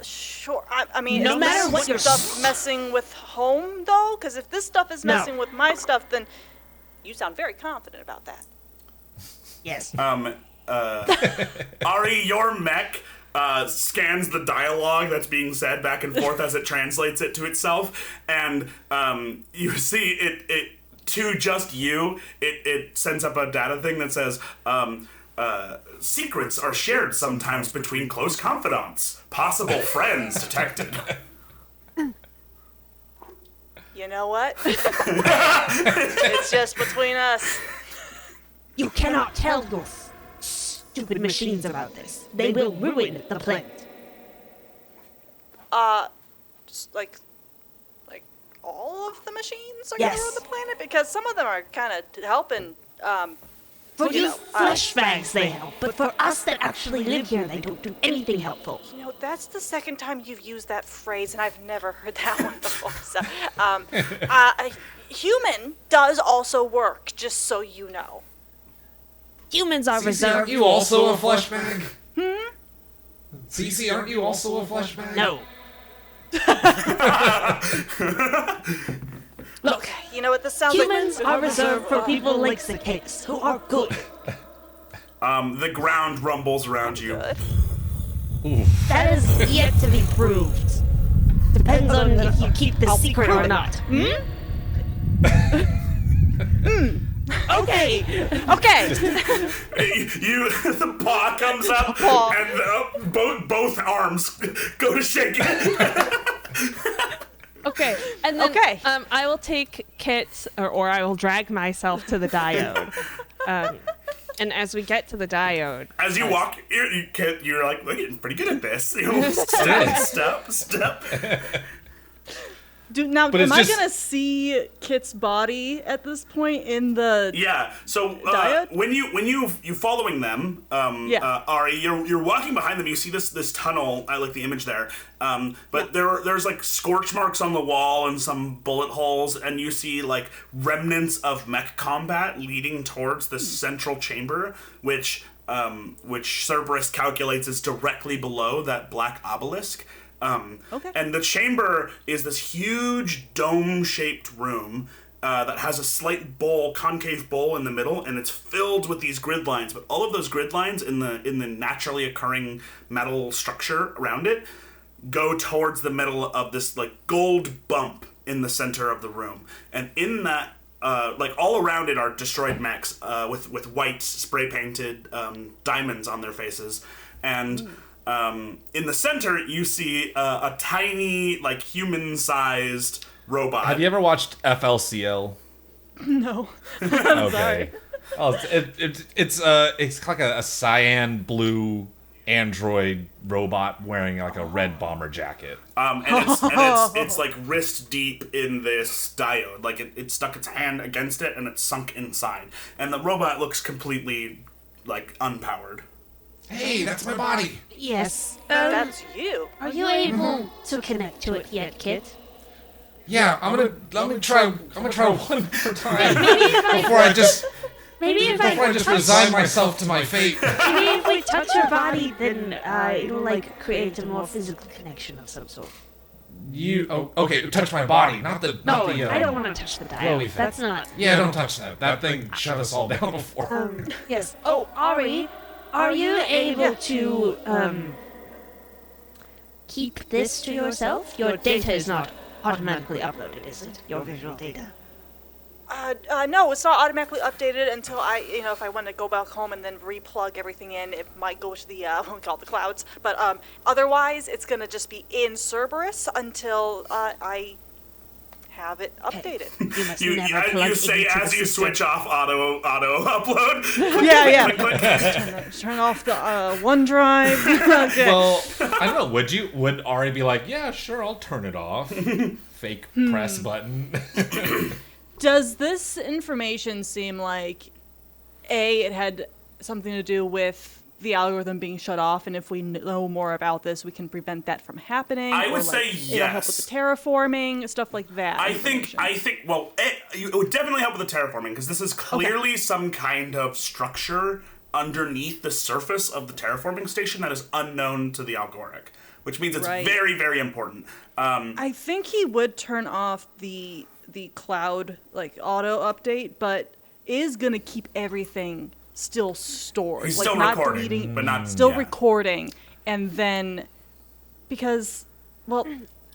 Sure. I mean, No is matter this what your stuff messing with home though? Because if this stuff is messing with my stuff, then you sound very confident about that. Yes. Ari, your mech scans the dialogue that's being said back and forth as it translates it to itself, and you see it to just you. It sends up a data thing that says, secrets are shared sometimes between close confidants. Possible friends detected. You know what? It's just between us. You cannot tell your stupid machines about this. They will ruin the planet. Just like all of the machines are Yes. gonna ruin the planet? Because some of them are kind of helping, For you you know, flesh bags, they help. But for us that actually live here, they don't do anything helpful. You know, that's the second time you've used that phrase, and I've never heard that one before. So, a human does also work, just so you know. Humans are Seasea, reserved. aren't you also a flesh bag? Seasea, aren't you also a flesh bag? No. Look, you know what this sounds Humans like? are reserved for people like Iicarys, who are good. The ground rumbles around you. Good. That is yet to be proved. Depends on if you keep the secret or not. Okay. Okay. The paw comes up, Paw. and both arms go to shake it. Okay, and then Okay. I will take Kit, or I will drag myself to the diode. And as we get to the diode, As you walk, you're like, we're getting pretty good at this. You know, step. But Am it's I just- gonna see Kit's body at this point in the? Yeah. So Diet? when you following them, Ari, you're walking behind them. You see this tunnel. I like the image there. But there's like scorch marks on the wall and some bullet holes, and you see like remnants of mech combat leading towards the central chamber, which Cerberus calculates is directly below that black obelisk. Okay. And the chamber is this huge dome-shaped room that has a slight concave bowl in the middle, and it's filled with these grid lines. But all of those grid lines in the naturally occurring metal structure around it go towards the middle of this like gold bump in the center of the room. And in that, like all around it are destroyed mechs with white spray-painted diamonds on their faces, and. In the center, you see a tiny, like, human-sized robot. Have you ever watched FLCL? No. Okay. Oh, it's like a cyan blue android robot wearing like a red bomber jacket. And it's like wrist deep in this diode. Like it stuck its hand against it and it's sunk inside. And the robot looks completely like unpowered. Hey, that's my body. Yes. That's you. Are you able to connect to it yet, Kit? Yeah, I'm gonna try one more time before I just resign myself to my fate. Maybe if we touch your body, then it'll like create a more physical connection of some sort. Okay, touch my body, not the I don't want to touch the glowy diode. thing. That's not. Yeah, don't touch that. That thing shut us all down before. Yes. Oh, Ari, are you able to keep this to yourself? Your data is not automatically uploaded, is it? Your visual data. No, it's not automatically updated until if I want to go back home and then replug everything in, it might go to the, what we call it, the clouds. But otherwise, it's going to just be in Cerberus until I have it updated. You must You never plug you say into as the you system. switch off auto upload. Yeah. Click. Turn off the OneDrive. Okay. Well, I don't know. Would Ari be like, yeah, sure, I'll turn it off? Fake press button. Does this information seem like, A, it had something to do with the algorithm being shut off, and if we know more about this, we can prevent that from happening? I would or, say it'll help with yes. the terraforming, stuff like that. I think, well, it would definitely help with the terraforming, because this is clearly some kind of structure underneath the surface of the terraforming station that is unknown to the algoric, which means it's Right. very, very important. I think he would turn off the cloud, like, auto update, but is going to keep everything still stored. He's like still not recording, deleting, but not still yeah. recording, and then because well.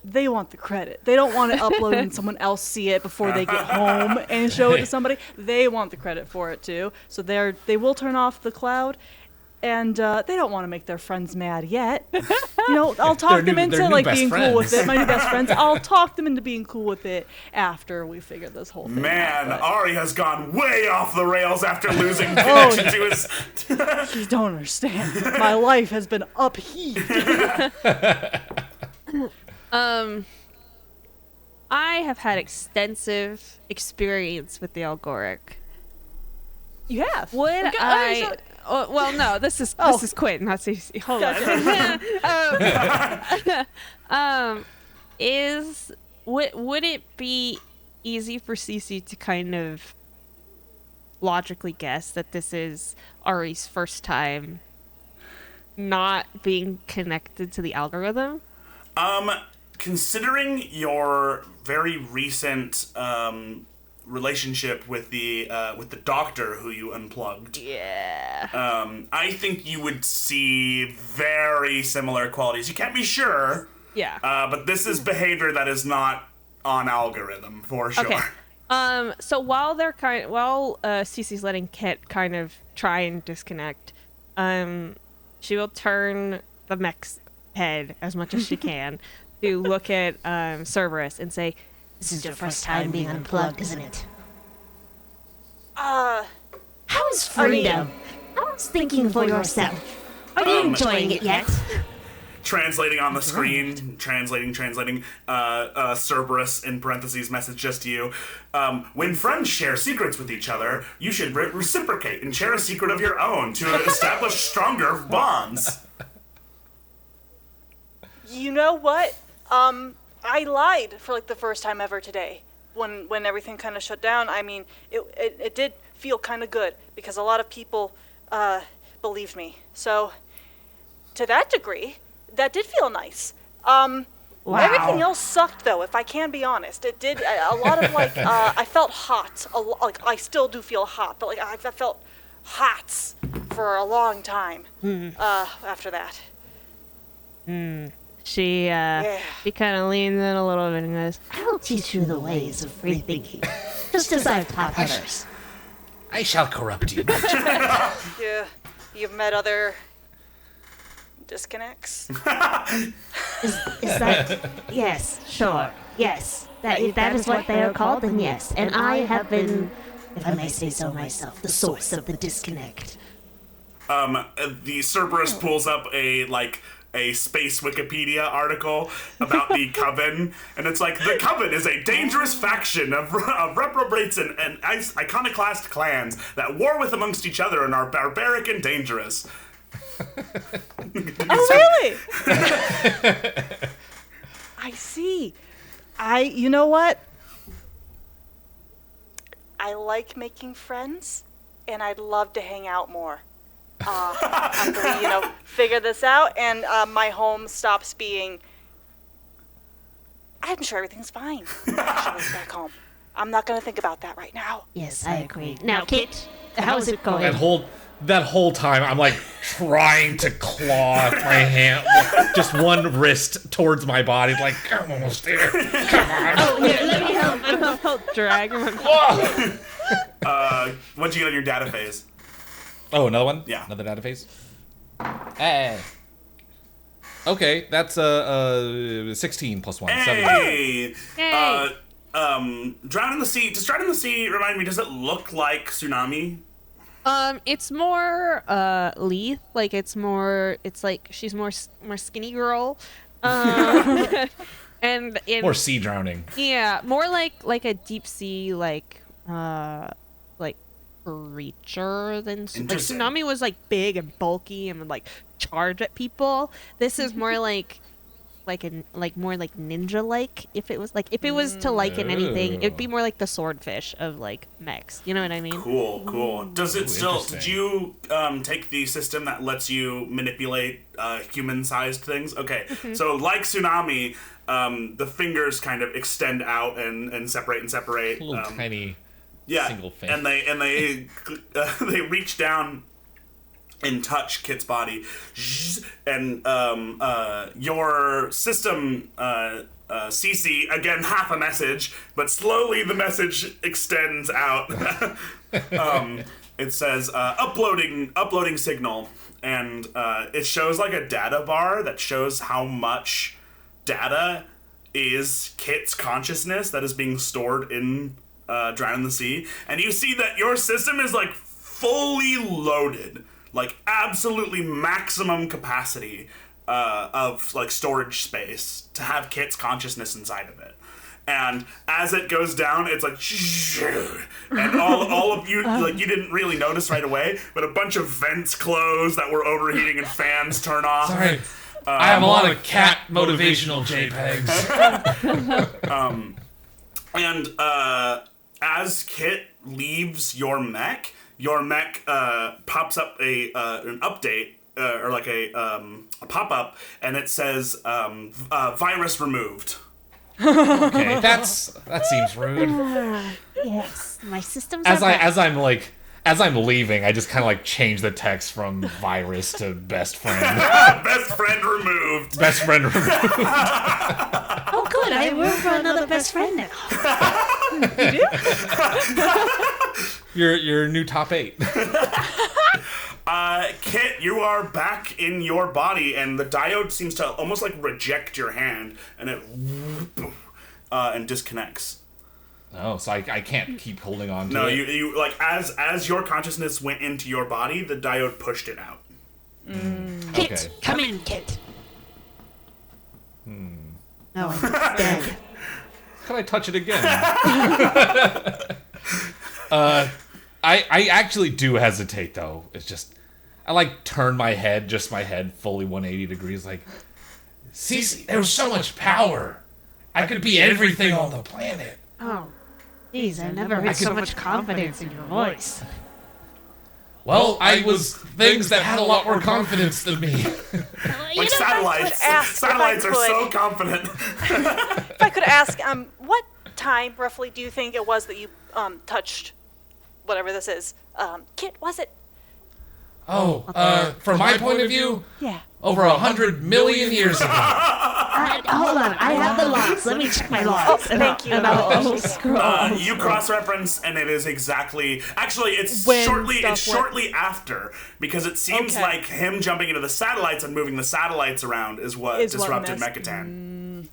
They want the credit. They don't want to upload and someone else see it before they get home and show it to somebody. They want the credit for it too. So they will turn off the cloud, and they don't want to make their friends mad yet. I'll talk them into like being cool with it. My new best friends. I'll talk them into being cool with it after we figure this whole thing Man, out. Ari has gone way off the rails after losing connection to his. You don't understand. My life has been upheaved. I have had extensive experience with the Algoric. You have. Would Okay, I? Well, no. This is Quinn, not Seasea. Hold on. Would it be easy for Seasea to kind of logically guess that this is Ari's first time not being connected to the algorithm? Considering your very recent relationship with the doctor who you unplugged, I think you would see very similar qualities. You can't be sure, but this is behavior that is not on algorithm for sure. Okay. So while Cece's letting Kit kind of try and disconnect, she will turn the mech's head as much as she can to look at Cerberus and say, This is your first time being unplugged, isn't it? Uh, How is freedom? How's thinking for yourself? Are you enjoying it yet? Translating on the screen, translating. Cerberus in parentheses message just to you. When friends share secrets with each other, you should reciprocate and share a secret of your own to establish stronger bonds. You know what? I lied for like the first time ever today. When everything kind of shut down, I mean, it did feel kind of good because a lot of people believed me. So, to that degree, that did feel nice. Wow. Everything else sucked, though, if I can be honest. It did, a lot of, like, I felt hot. Like, I still do feel hot, but, like, I felt hots for a long time after that. she kind of leans in a little bit and goes, I will teach you the ways of free thinking, just as I've taught others. I shall corrupt you. You've met other disconnects? Is that... Yes, sure. Yes. That is what they are called, and yes. And I have been, if I may say so myself, the source of the disconnect. The Cerberus pulls up a space Wikipedia article about the Coven, and it's like, the Coven is a dangerous faction of reprobates and iconoclast clans that war with amongst each other and are barbaric and dangerous. Oh, really? I see. You know what? I like making friends, and I'd love to hang out more. After we, figure this out, and my home stops being... I'm sure everything's fine. Actually, back home. I'm not going to think about that right now. Yes, I agree. Now, Kit, how's it going? That whole time, I'm like trying to claw my hand, just one wrist towards my body, like, I'm almost there. Come on. oh, yeah, let me help drag him. What'd you get on your data phase? Oh, another one? Yeah. Another data phase? Hey. Okay, that's 16 plus 1. 17. Hey! Hey. Drown in the Sea. Does Drown in the Sea remind me, does it look like Tsunami? It's more Leith, like it's like she's more skinny girl. And More sea drowning. Yeah, more like a deep sea like creature than like Tsunami was like big and bulky and would like charge at people. This is more like more like ninja like. If it was to liken anything, it'd be more like the swordfish of like mechs. You know what I mean? Cool. Does it still? Interesting. Did you take the system that lets you manipulate human-sized things? Okay, so like Tsunami, the fingers kind of extend out and separate. Little tiny Yeah, single fin. and they they reach down and touch Kit's body, and your system, Seasea, again half a message, but slowly the message extends out. It says uploading signal, and it shows like a data bar that shows how much data is Kit's consciousness that is being stored in Drown in the Sea, and you see that your system is like fully loaded, like absolutely maximum capacity of like storage space to have Kit's consciousness inside of it. And as it goes down, it's like, and all of you, like, you didn't really notice right away, but a bunch of vents close that were overheating and fans turn off. Sorry, I have a lot of cat motivational JPEGs. And as Kit leaves your mech pops up an update, or like a pop-up, and it says, virus removed. Okay, that seems rude. Yes, my system's As I'm leaving, I just kind of like change the text from virus to best friend. Best friend removed. Best friend removed. Oh, good. I work for another best friend now. Your new top 8. Kit, you are back in your body, and the diode seems to almost like reject your hand, and it and disconnects. Oh, so I can't keep holding on to No, it? you like as your consciousness went into your body, the diode pushed it out. Kit, Okay. come in, Kit. No, it's dead. Can I touch it again? I actually do hesitate, though. It's just, I like turn my head fully 180 degrees, like, see, there was so much power. I could be everything on the planet. Oh, geez, I never heard so much confidence in your voice. Well, I was things that had a lot more confidence than me. Like satellites. Satellites are so confident. If I could ask, what time roughly do you think it was that you touched whatever this is? Kit, was it? Oh, from my point of view, Yeah. over 100 million years ago. Hold on, I have the logs. Let me check my logs. Oh, thank you. You cross-reference, and it is exactly. Actually, it's When shortly stuff went- after, because it seems Okay. like him jumping into the satellites and moving the satellites around is what Is what disrupted messed- Mechatan.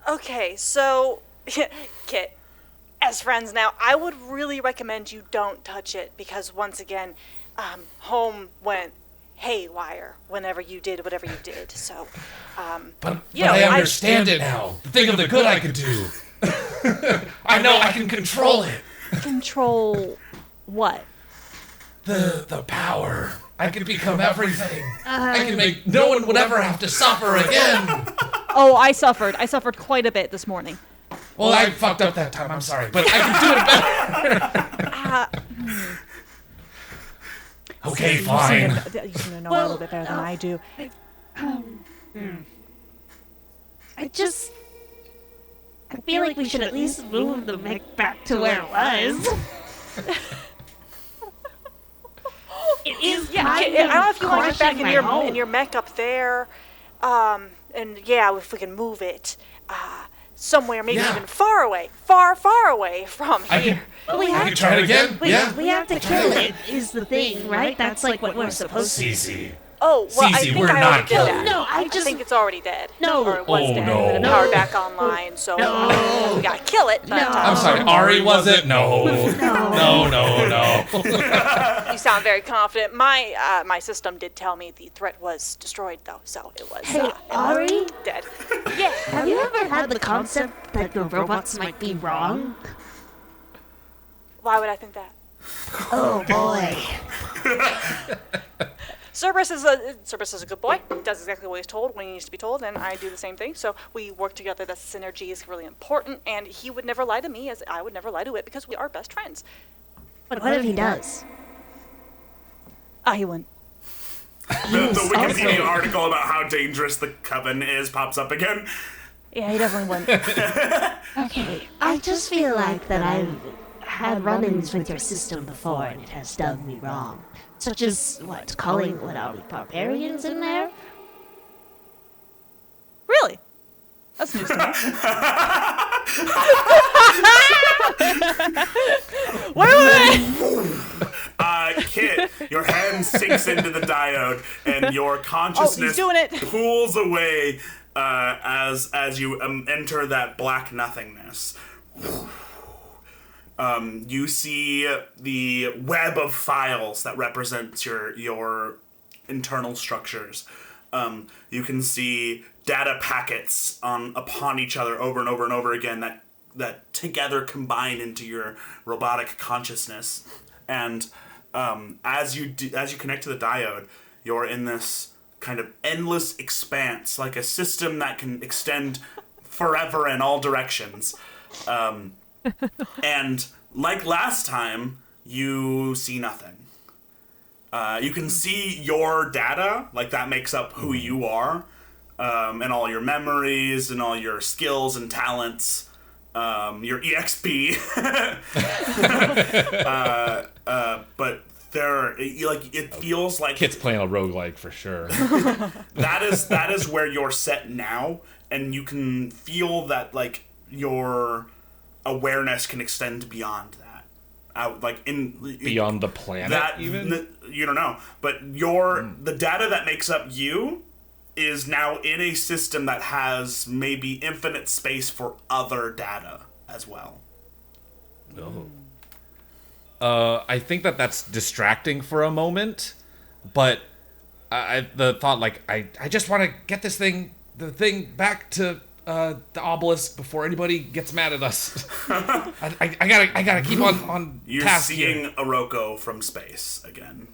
Okay, so, Kit, as friends now, I would really recommend you don't touch it because, once again, home went haywire whenever you did whatever you did. So, But you know, I understand it now. Think of the good I could do. I know I can control it. control what? The power. I could become everything. I can make no one would ever have to suffer again. Oh, I suffered. I suffered quite a bit this morning. Well, I fucked up that time. I'm sorry, but I can do it better. Okay, fine. You seem to know a little bit better than I do. I feel like we should at least move the mech back to where it was. It is Yeah, kind I don't know if you of want to get back crushing my home. in your mech up there, and yeah, if we can move it somewhere, maybe Yeah. even far away from I here. can. But we I have can try it again. Yeah. we have to kill it, is the thing, right? That's like what we're supposed to do. Seasea. Oh, well, I Seasea, think we're I not already did killing that. No, I I just think it's already dead. No. Or it was Oh, dead. no. And powered back online, so No. we gotta kill it. But, No. I'm sorry, Ari, was it? No. No. you sound very confident. My system did tell me the threat was destroyed, though, so it was Hey, Ari? dead. Yeah. Have you ever had the concept that your robots might be wrong? Why would I think that? Oh boy. Cerberus is a good boy. Does exactly what he's told when he needs to be told, and I do the same thing. So we work together. That synergy is really important, and he would never lie to me, as I would never lie to it, because we are best friends. But what if he does? He wouldn't. The Wikipedia article about how dangerous the Coven is pops up again. Yeah, he definitely wouldn't. Okay, I just feel like that had run-ins with your system before, and it has done me wrong. Such as, calling, are we barbarians in there? Really? That's news to me. Wait. Kit, your hand sinks into the diode, and your consciousness doing it. pulls away as you enter that black nothingness. You see the web of files that represents your internal structures. You can see data packets upon each other over and over and over again that together combine into your robotic consciousness. And as you connect to the diode, you're in this kind of endless expanse, like a system that can extend forever in all directions. And like last time, you see nothing. You can see your data, like that makes up who you are, and all your memories and all your skills and talents, your EXP. But it feels like Kit's playing a roguelike for sure. that is where you're set now, and you can feel that like your awareness can extend beyond that, out Beyond the planet. You don't know, but the data that makes up you is now in a system that has maybe infinite space for other data as well. I think that's distracting for a moment, but the thought I just want to get the thing back to the obelisk before anybody gets mad at us. I gotta keep on You're task seeing here. Oroko from space again.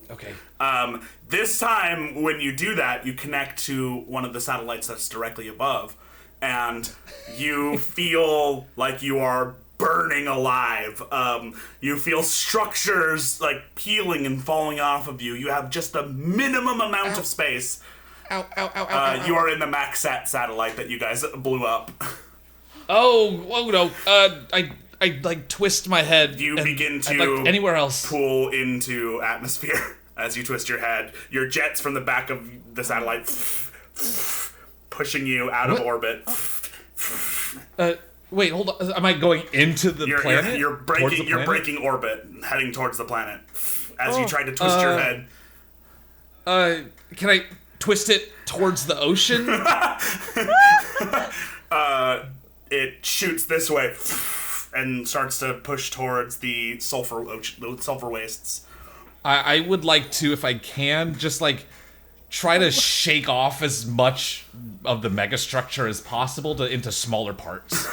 Okay. This time, when you do that, you connect to one of the satellites that's directly above, and you feel like you are burning alive. You feel structures like peeling and falling off of you. You have just the minimum amount of space. Ow, ow, ow, ow, You are in the MaxSat satellite that you guys blew up. Oh no! I twist my head. You begin to anywhere else. pull into atmosphere as you twist your head. Your jets from the back of the satellite pushing you out of orbit. Wait, hold on. Am I going into the planet? You're breaking orbit, heading towards the planet as you try to twist your head. Can I twist it towards the ocean? It shoots this way and starts to push towards the sulfur wastes. I would like to, if I can, just try to shake off as much of the megastructure as possible into smaller parts.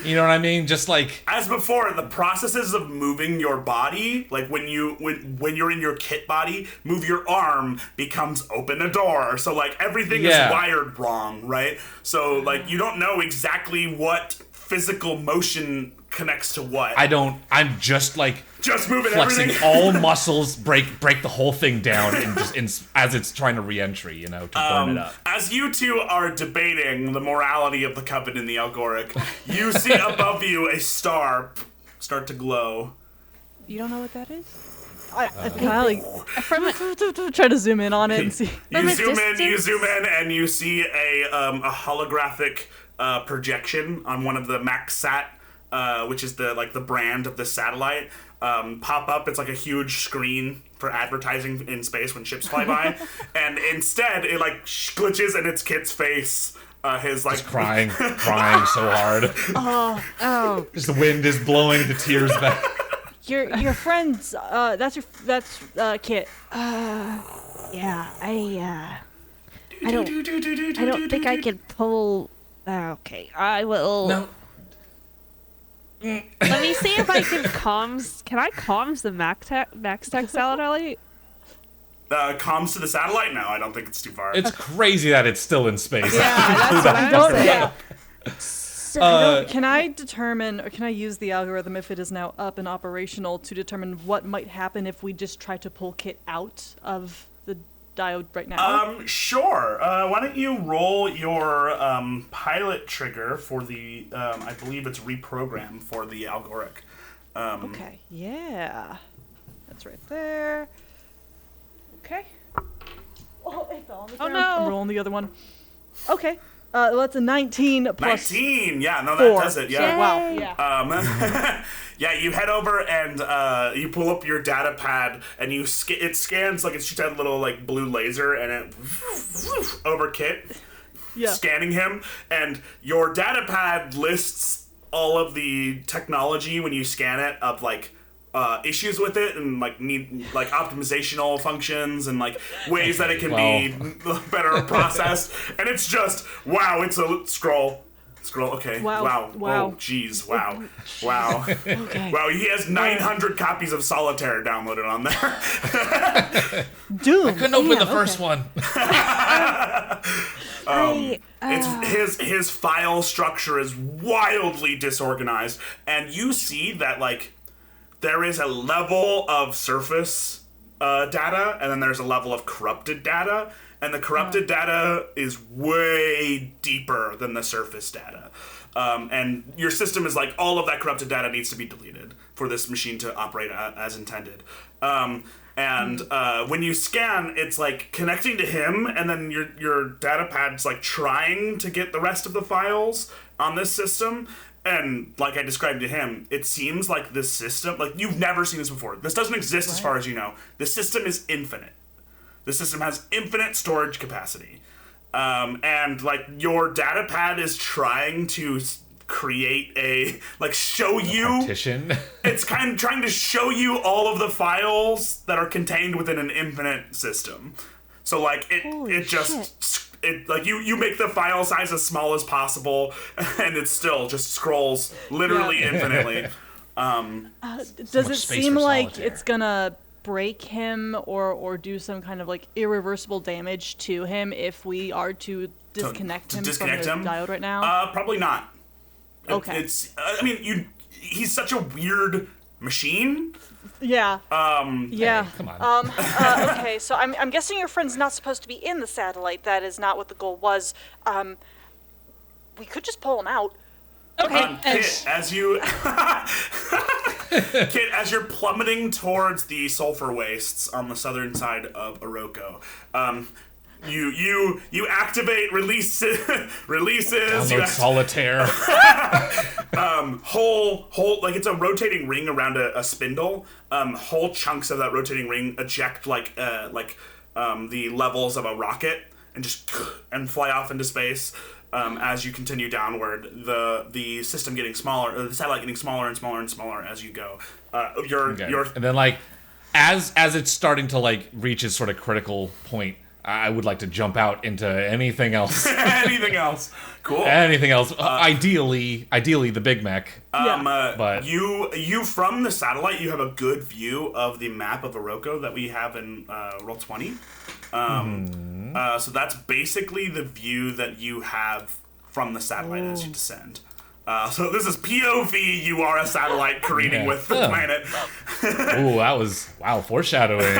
You know what I mean? Just as before, the processes of moving your body, like when you're in your kit body, move your arm becomes open a door. So everything is wired wrong, right? So you don't know exactly what physical motion connects to what. I'm just moving flexing everything. all muscles, break the whole thing down as it's trying to re-entry, to burn it up. As you two are debating the morality of the coven in the Algoric, you see above you a star start to glow. You don't know what that is? Try to zoom in on it and see. You zoom in, and you see a holographic projection on one of the MaxSat, which is the brand of the satellite. Pop up. It's a huge screen for advertising in space when ships fly by, and instead it glitches and it's Kit's face. His just crying so hard. Oh. Just the wind is blowing the tears back. Your friends. That's Kit. Yeah, I don't think I can pull. Okay, I will. No. Let me see if I can comms. Can I comms the MaxTech satellite? Comms to the satellite? No, I don't think it's too far. It's crazy that it's still in space. Yeah, that's what I'm saying. So can I determine, or can I use the algorithm if it is now up and operational to determine what might happen if we just try to pull Kit out of the diode right now. Sure. Why don't you roll your pilot trigger for the, I believe it's reprogram for the algoric. Okay, yeah. That's right there. Okay. Oh, it fell on the ground. no. I'm rolling the other one. Okay. Well, that's a 19 plus 19! Yeah, no, 4. that does it, yeah. Wow, yeah. Yeah, you head over and you pull up your data pad and it scans like it shoots out a little like blue laser and it over Kit, Yeah. scanning him, and your data pad lists all of the technology when you scan it of like issues with it and like need like optimizational functions and like ways that it can be better processed, and it's just wow, it's a scroll, okay, wow. Oh jeez, wow. Okay. Wow, he has 900 copies of Solitaire downloaded on there. Doom. Couldn't open the first one. It's his file structure is wildly disorganized, and you see that like there is a level of surface data, and then there's a level of corrupted data, and the corrupted data is way deeper than the surface data. And your system is like, all of that corrupted data needs to be deleted for this machine to operate as intended. When you scan, it's like connecting to him, and then your data pad's like trying to get the rest of the files on this system. And like I described to him, it seems like this system, like you've never seen this before. This doesn't exist as far as you know. This system is infinite. The system has infinite storage capacity. And like your data pad is trying to create show you Partition. It's kind of trying to show you all of the files that are contained within an infinite system. So like you make the file size as small as possible, and it still just scrolls literally infinitely. Does it seem like it's gonna break him or do some kind of like irreversible damage to him if we are to disconnect him from the diode right now? Probably not. Okay. He's such a weird machine. Yeah. Yeah. Come on. Okay, so I'm guessing your friend's not supposed to be in the satellite. That is not what the goal was. We could just pull him out. Okay. Kit, as you're plummeting towards the sulfur wastes on the southern side of Oroko, you activate releases. Download Solitaire. Whole like it's a rotating ring around a spindle. Whole chunks of that rotating ring eject the levels of a rocket and fly off into space. As you continue downward, the system getting smaller, or the satellite getting smaller and smaller and smaller as you go. And then like as it's starting to like reach its sort of critical point, I would like to jump out into anything else. Anything else? Cool. Anything else? Ideally the Big Mech. But you from the satellite, you have a good view of the map of Oroko that we have in Roll20. So that's basically the view that you have from the satellite as you descend. So this is POV, you are a satellite careening with the planet. Ooh, that was, foreshadowing.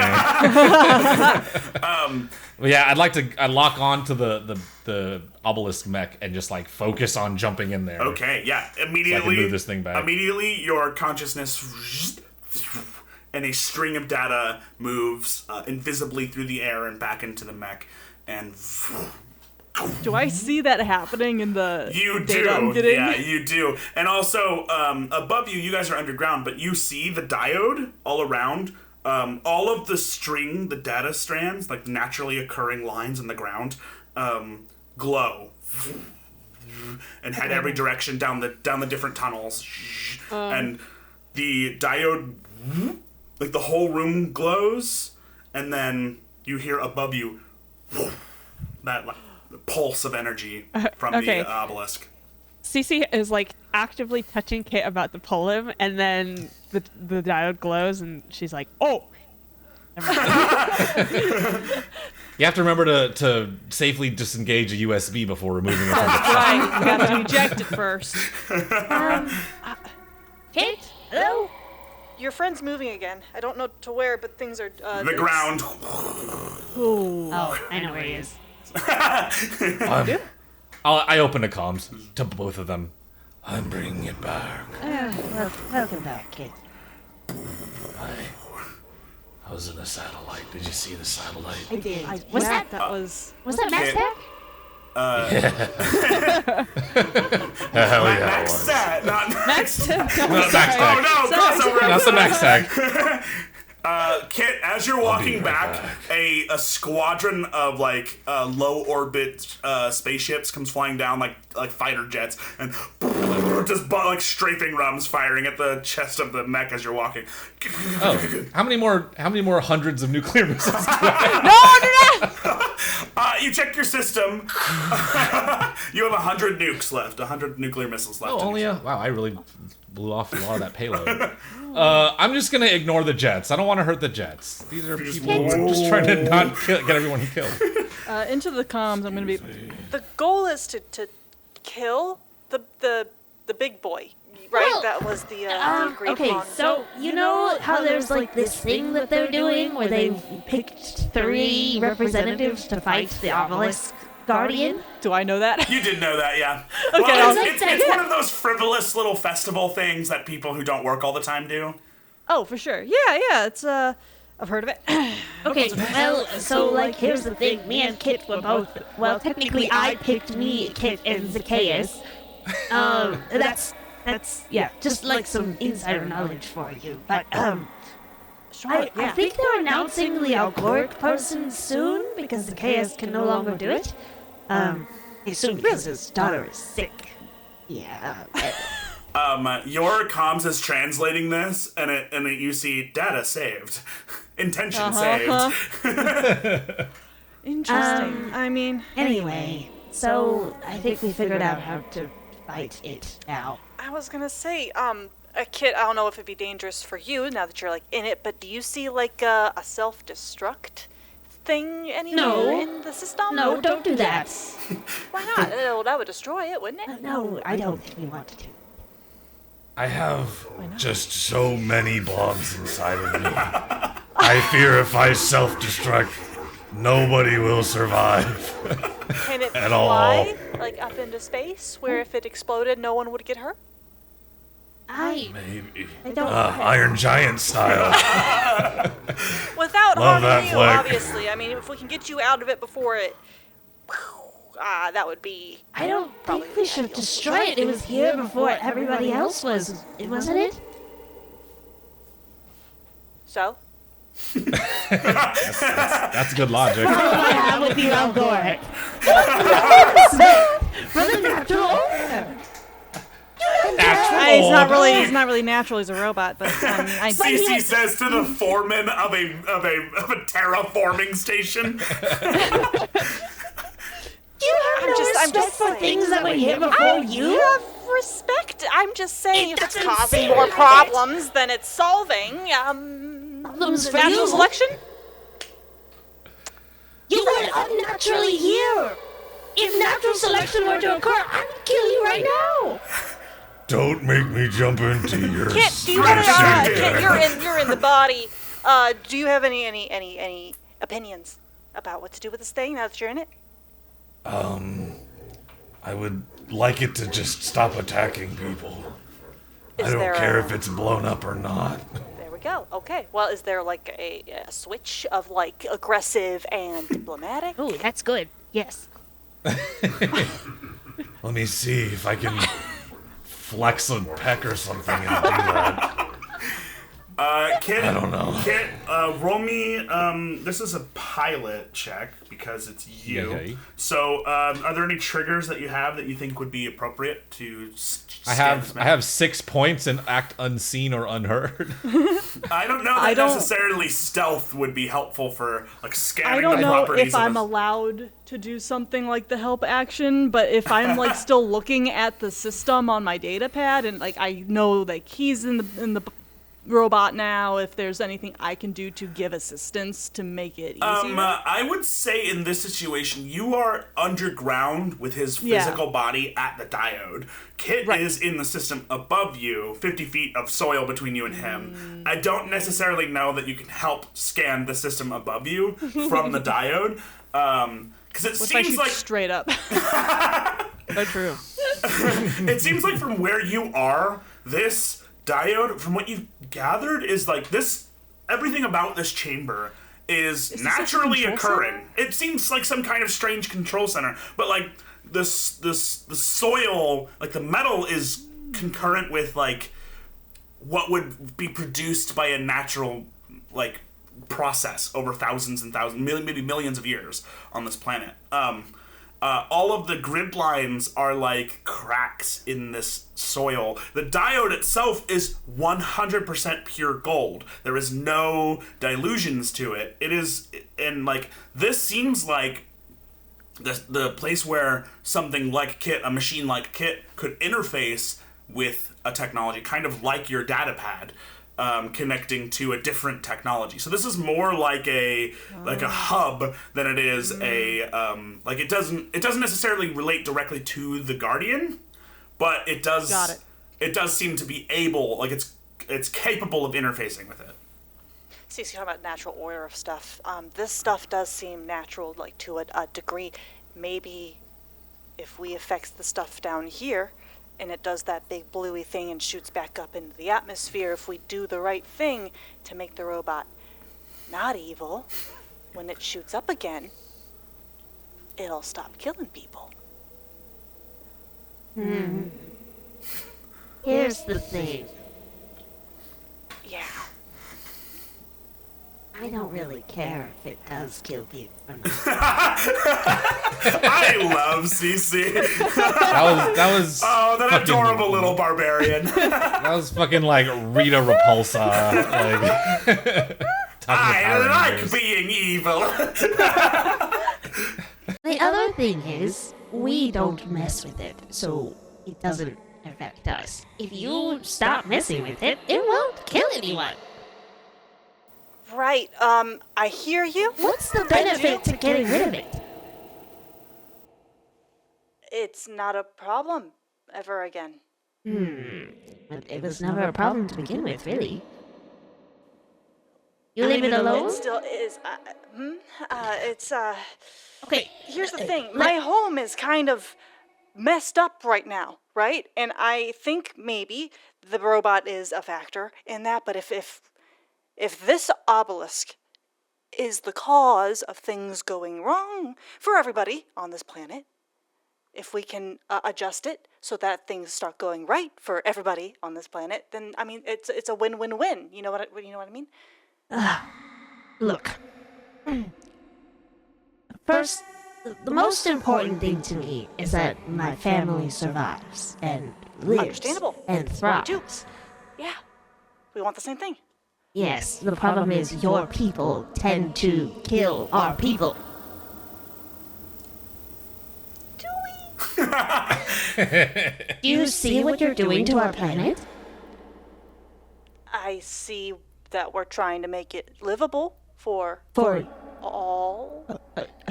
I'd like to lock on to the obelisk mech and just like focus on jumping in there. Okay, yeah. Immediately, so I can move this thing back. Immediately your consciousness and a string of data moves invisibly through the air and back into the mech, and do I see that happening in the data I'm getting? Yeah, you do. And also, above you guys are underground, but you see the diode all around. All of the data strands, like naturally occurring lines in the ground, glow and head every direction down the different tunnels. And the diode, like the whole room glows, and then you hear above you that like pulse of energy from the obelisk. Seasea is like actively touching Kit about to pull him, and then the diode glows, and she's like, "Oh." You have to remember to safely disengage a USB before removing it from the Right, you have to eject it first. Kit, hello? your friend's moving again. I don't know to where, but things are. The ground. Ooh. Oh, I know where he is. I open the comms to both of them. I'm bringing it back. Welcome back, kid. I was in a satellite. Did you see the satellite? I did. Was that was. Was that Max Pack? Hell yeah, Max Sat, not Max Not Max Tag. Oh no, crossover. That's the Max Tag. Kit, as you're walking right back, a squadron of like low orbit spaceships comes flying down like fighter jets and just like strafing rums firing at the chest of the mech as you're walking. Oh, how many more hundreds of nuclear missiles? You check your system. You have 100 nukes left. 100 nuclear missiles left. Oh, only wow! I really blew off a lot of that payload. I'm just gonna ignore the jets. I don't want to hurt the jets. These are people who are just trying to not get everyone killed. Into the comms, I'm gonna be. The goal is to kill the big boy, right? Well, that was the great Okay, Kong. so you know how there's like this thing that they're doing where they picked 3 representatives to fight the obelisk guardian? Do I know that? You did know that, yeah. Okay, Well, I'll- it's one of those frivolous little festival things that people who don't work all the time do. Oh, for sure. Yeah. It's I've heard of it. Okay, well, so like here's the thing. Me and Kit were both. Well, technically, I picked me, Kit, and Zacchaeus. That's yeah, just like some insider knowledge for you. But Sure. I think they're announcing the algoric person soon because Zacchaeus can no longer do it. Soon because his daughter is sick. Yeah. Your comms is translating this, and you see data saved, intention saved. Interesting. I mean, Anyway, so I think we figured out how to fight it now. I was gonna say, a kid. I don't know if it'd be dangerous for you now that you're like in it, but do you see like a self-destruct thing anywhere No. in the system? No, don't do that. Why not? That would destroy it, wouldn't it? No, I don't think we want to. I have just so many bombs inside of me. I fear if I self-destruct, nobody will survive. Can it At fly like up into space, where if it exploded, no one would get hurt? Maybe. I don't. Iron Giant style. Without Love harming that you, flick. obviously. I mean, if we can get you out of it before it, that would be. I don't think we should destroy it. It was here before everybody else was. Wasn't it? So. That's good logic. Yeah, with the algoric. For the natural order. He's not really natural. He's a robot, but I mean, CC says to the foreman of a terraforming station. You have no respect for things that were here before you? have respect. I'm just saying, if it's doesn't causing seem more like problems than it's solving, Problems for natural you? selection. You were unnaturally here. If natural selection were to occur, I would kill you right now. Don't make me jump into your Kit, do you want to? Kit, you're in the body. Do you have any opinions about what to do with this thing now that you're in it? I would like it to just stop attacking people. Is I there don't care a- if it's blown up or not. There we go. Okay. Well, is there like a switch of like aggressive and diplomatic? Oh, that's good. Yes. Let me see if I can flex a peck or something and do that. Kit, I don't know. Kit, roll me. This is a pilot check because it's you. Okay. So, are there any triggers that you have that you think would be appropriate to? I have 6 points and act unseen or unheard. I don't know that I don't- necessarily stealth would be helpful for like I scanning don't the know properties. if I'm allowed to do something like the help action, but if I'm like still looking at the system on my data pad and like I know like he's in the robot now, if there's anything I can do to give assistance to make it easier. I would say in this situation, you are underground with his physical body at the diode. Kit is in the system above you, 50 feet of soil between you and him. I don't necessarily know that you can help scan the system above you from the diode, because it seems like straight up. So true. It seems like from where you are, this diode, from what you've gathered, is like this. Everything about this chamber is naturally occurring. It seems like some kind of strange control center, but like the soil, like the metal, is concurrent with like what would be produced by a natural like process over thousands and thousands, maybe millions of years on this planet. All of the grid lines are like cracks in this soil. The diode itself is 100% pure gold. There is no dilutions to it. It is, and like, this seems like the place where something like Kit, a machine like Kit, could interface with a technology, kind of like your data pad. Connecting to a different technology. So this is more like a hub than it is a like it doesn't necessarily relate directly to the Guardian, but it does seem to be able, like it's capable of interfacing with it. See, so you're talking about natural order of stuff. This stuff does seem natural, like to a degree. Maybe if we affect the stuff down here, and it does that big bluey thing and shoots back up into the atmosphere, if we do the right thing to make the robot not evil, when it shoots up again, it'll stop killing people. Here's the thing. Yeah. I don't really care if it does kill people or not. I love CC. That was that adorable little barbarian. That was fucking like Rita Repulsa. Like, I like being evil. The other thing is, we don't mess with it, so it doesn't affect us. If you stop messing with it, it won't kill anyone. Right, I hear you. What's the benefit to getting rid of it? It's not a problem ever again. But it was never a problem to begin with, really. You leave it alone? It still is. Okay. Here's the thing. My home is kind of messed up right now, right? And I think maybe the robot is a factor in that, but if this obelisk is the cause of things going wrong for everybody on this planet, if we can adjust it so that things start going right for everybody on this planet, then I mean it's a win-win-win. You know what I mean? Look. First, the most important thing to me is that my family survives and lives Understandable. and thrives. Yeah, we want the same thing. Yes, the problem is your people tend to kill our people. Do we? Do you see what you're doing to our planet? I see that we're trying to make it livable for all.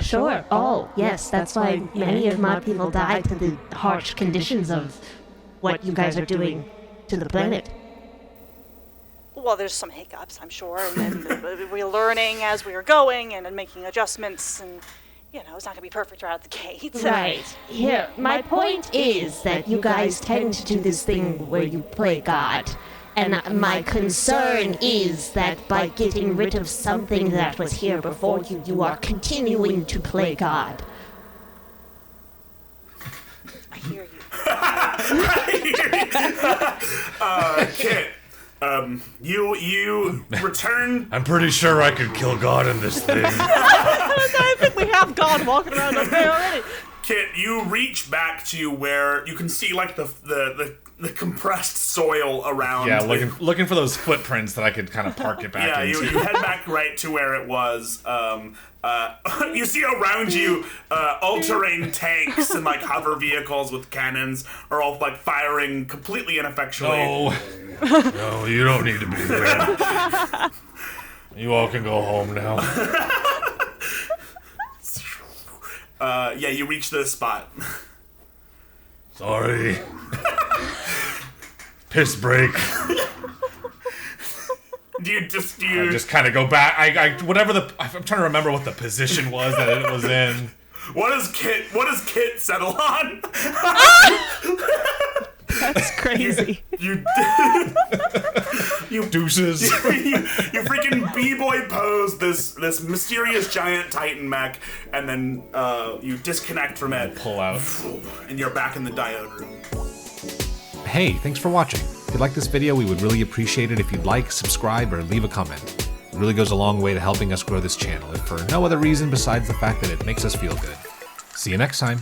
Sure. Oh, yes, that's why many of my people died to the harsh conditions of what you guys are doing to the planet. Well, there's some hiccups, I'm sure, and we're learning as we are going and making adjustments, and, you know, it's not going to be perfect right out the gate. Right. Here, my point is that you guys tend to do this thing where you play God. And my concern is that by getting rid of something that was here before you, you are continuing to play God. I hear you. Kit, you return. I'm pretty sure I could kill God in this thing. I think we have God walking around up there already. Kit, you reach back to where you can see like the compressed soil around. Yeah, looking for those footprints that I could kind of park it back into. You head back right to where it was. You see around you all-terrain tanks and like hover vehicles with cannons are all like firing completely ineffectually. No, you don't need to be there. You all can go home now. You reach the spot. Sorry. Piss break. I just kind of go back. I'm trying to remember what the position was that it was in. What does Kit settle on? That's crazy. You Deuces. you freaking b-boy pose this mysterious giant titan mech, and then you disconnect from it. Pull out. And you're back in the diode room. Hey, thanks for watching. If you like this video, we would really appreciate it if you'd like, subscribe, or leave a comment. It really goes a long way to helping us grow this channel, if for no other reason besides the fact that it makes us feel good. See you next time.